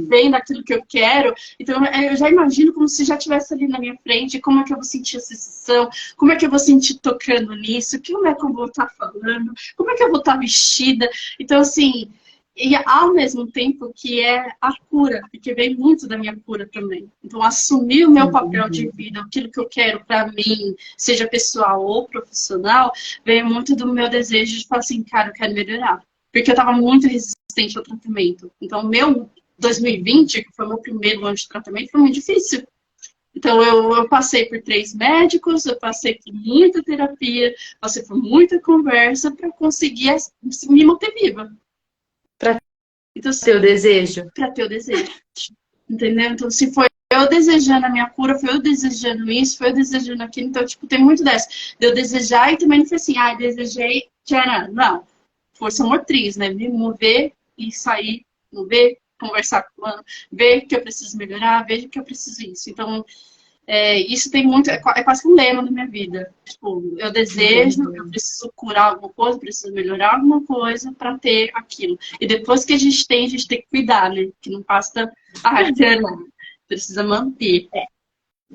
bem daquilo que eu quero. Então, eu já imagino como se já estivesse ali na minha frente, como é que eu vou sentir a sensação, como é que eu vou sentir tocando nisso, como é que eu vou estar falando, como é que eu vou estar vestida. Então, assim, E ao mesmo tempo que é a cura, porque vem muito da minha cura também. Então, assumir o meu papel de vida, aquilo que eu quero para mim, seja pessoal ou profissional, vem muito do meu desejo de falar assim, cara, eu quero melhorar. Porque eu estava muito resistente ao tratamento. Então, meu 2020, que foi o meu primeiro ano de tratamento, foi muito difícil. Então, eu passei por 3 médicos, eu passei por muita terapia, passei por muita conversa para conseguir me manter viva. Então, Seu desejo. para ter o desejo. Entendeu? Então, se foi eu desejando a minha cura, foi eu desejando isso, foi eu desejando aquilo. Então, tipo, tem muito dessa. De eu desejar e também não foi assim, desejei, tcharam. Não. Força motriz, né? Me mover e sair, mover, conversar com o fulano, ver que eu preciso melhorar, ver que eu preciso isso. Então, isso tem muito, é quase que um lema da minha vida. Tipo, eu desejo, eu preciso curar alguma coisa, preciso melhorar alguma coisa para ter aquilo. E depois que a gente tem que cuidar, né? Que não basta precisa manter.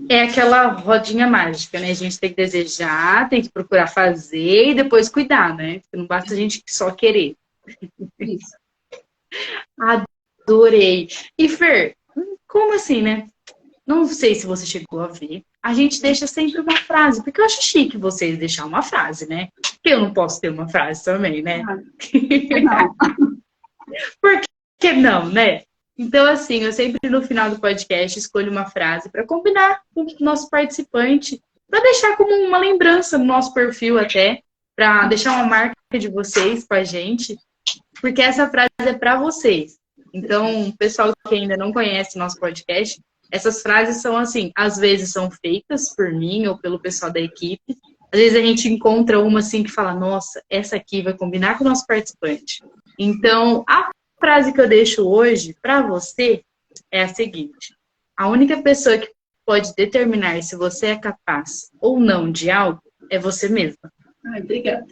É aquela rodinha mágica, né? A gente tem que desejar, tem que procurar fazer e depois cuidar, né? Porque não basta a gente só querer. Isso. Adorei. E Fer, como assim, né? Não sei se você chegou a ver. A gente deixa sempre uma frase, porque eu acho chique vocês deixar uma frase, né? Porque eu não posso ter uma frase também, né? Não. Por que não, né? Então, assim, eu sempre no final do podcast escolho uma frase para combinar com o nosso participante, para deixar como uma lembrança no nosso perfil até, para deixar uma marca de vocês com a gente, porque essa frase é para vocês. Então, o pessoal que ainda não conhece nosso podcast, essas frases são assim, às vezes são feitas por mim ou pelo pessoal da equipe, às vezes a gente encontra uma assim que fala, nossa, essa aqui vai combinar com o nosso participante. Então, a frase que eu deixo hoje para você é a seguinte: a única pessoa que pode determinar se você é capaz ou não de algo é você mesma. Ai, obrigada.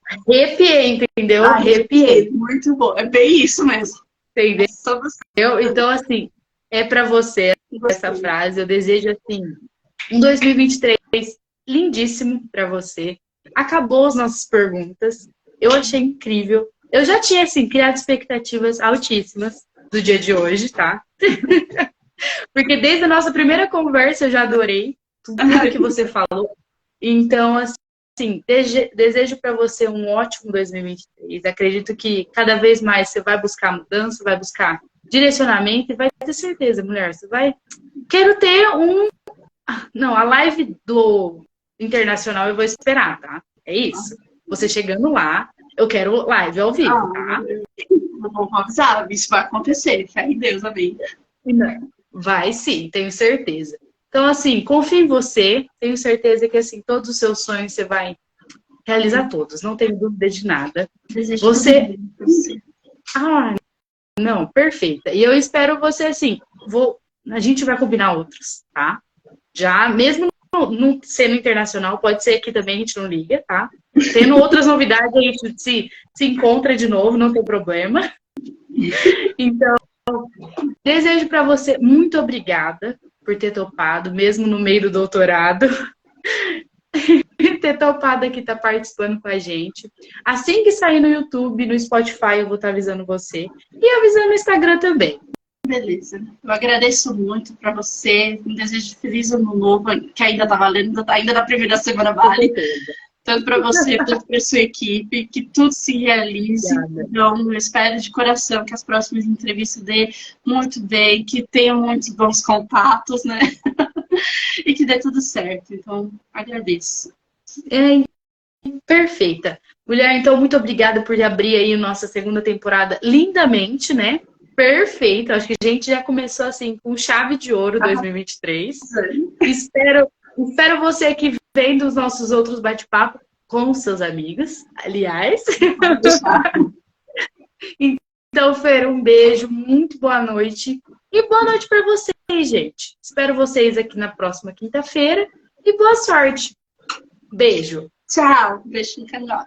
Arrepiei, entendeu? Arrepiei. Muito bom. É bem isso mesmo. Entendeu? Só você. Então, assim, é para você essa frase. Eu desejo, assim, um 2023 lindíssimo para você. Acabou as nossas perguntas. Eu achei incrível. Eu já tinha, assim, criado expectativas altíssimas do dia de hoje, tá? Porque desde a nossa primeira conversa eu já adorei tudo que você falou. Então, assim, desejo para você um ótimo 2023. Acredito que cada vez mais você vai buscar mudança, vai buscar direcionamento e vai ter certeza, mulher. Você vai... Quero ter um... Não, a live do Internacional eu vou esperar, tá? É isso. Você chegando lá, eu quero live ao vivo, tá? Vou avisar, isso vai acontecer. Fé em Deus, amém. Vai sim, tenho certeza. Então, assim, confio em você. Tenho certeza que, assim, todos os seus sonhos você vai realizar todos. Não tenho dúvida de nada. Desejo Você... você. Ah, não, perfeita. E eu espero você, assim, a gente vai combinar outros, tá? Já, mesmo não sendo internacional, pode ser que também a gente não liga, tá? Tendo outras novidades, a gente se encontra de novo, não tem problema. Então, desejo para você muito obrigada por ter topado, mesmo no meio do doutorado, ter topado aqui, estar participando com a gente. Assim que sair no YouTube, no Spotify, eu vou estar avisando você. E avisando no Instagram também. Beleza. Eu agradeço muito para você. Um desejo de feliz ano novo, que ainda tá valendo, ainda na primeira semana vale. Tanto para você quanto para sua equipe, que tudo se realize. Obrigada. Então, eu espero de coração que as próximas entrevistas dê muito bem, que tenham muitos bons contatos, né? E que dê tudo certo. Então, agradeço. Perfeita. Mulher, então, muito obrigada por abrir aí a nossa segunda temporada lindamente, né? Perfeita. Acho que a gente já começou assim com chave de ouro 2023. Espero você aqui vendo os nossos outros bate-papos com seus amigos, aliás. Então, Fer, um beijo, muito boa noite. E boa noite para vocês, gente. Espero vocês aqui na próxima quinta-feira. E boa sorte. Beijo. Tchau. Beijo no canal.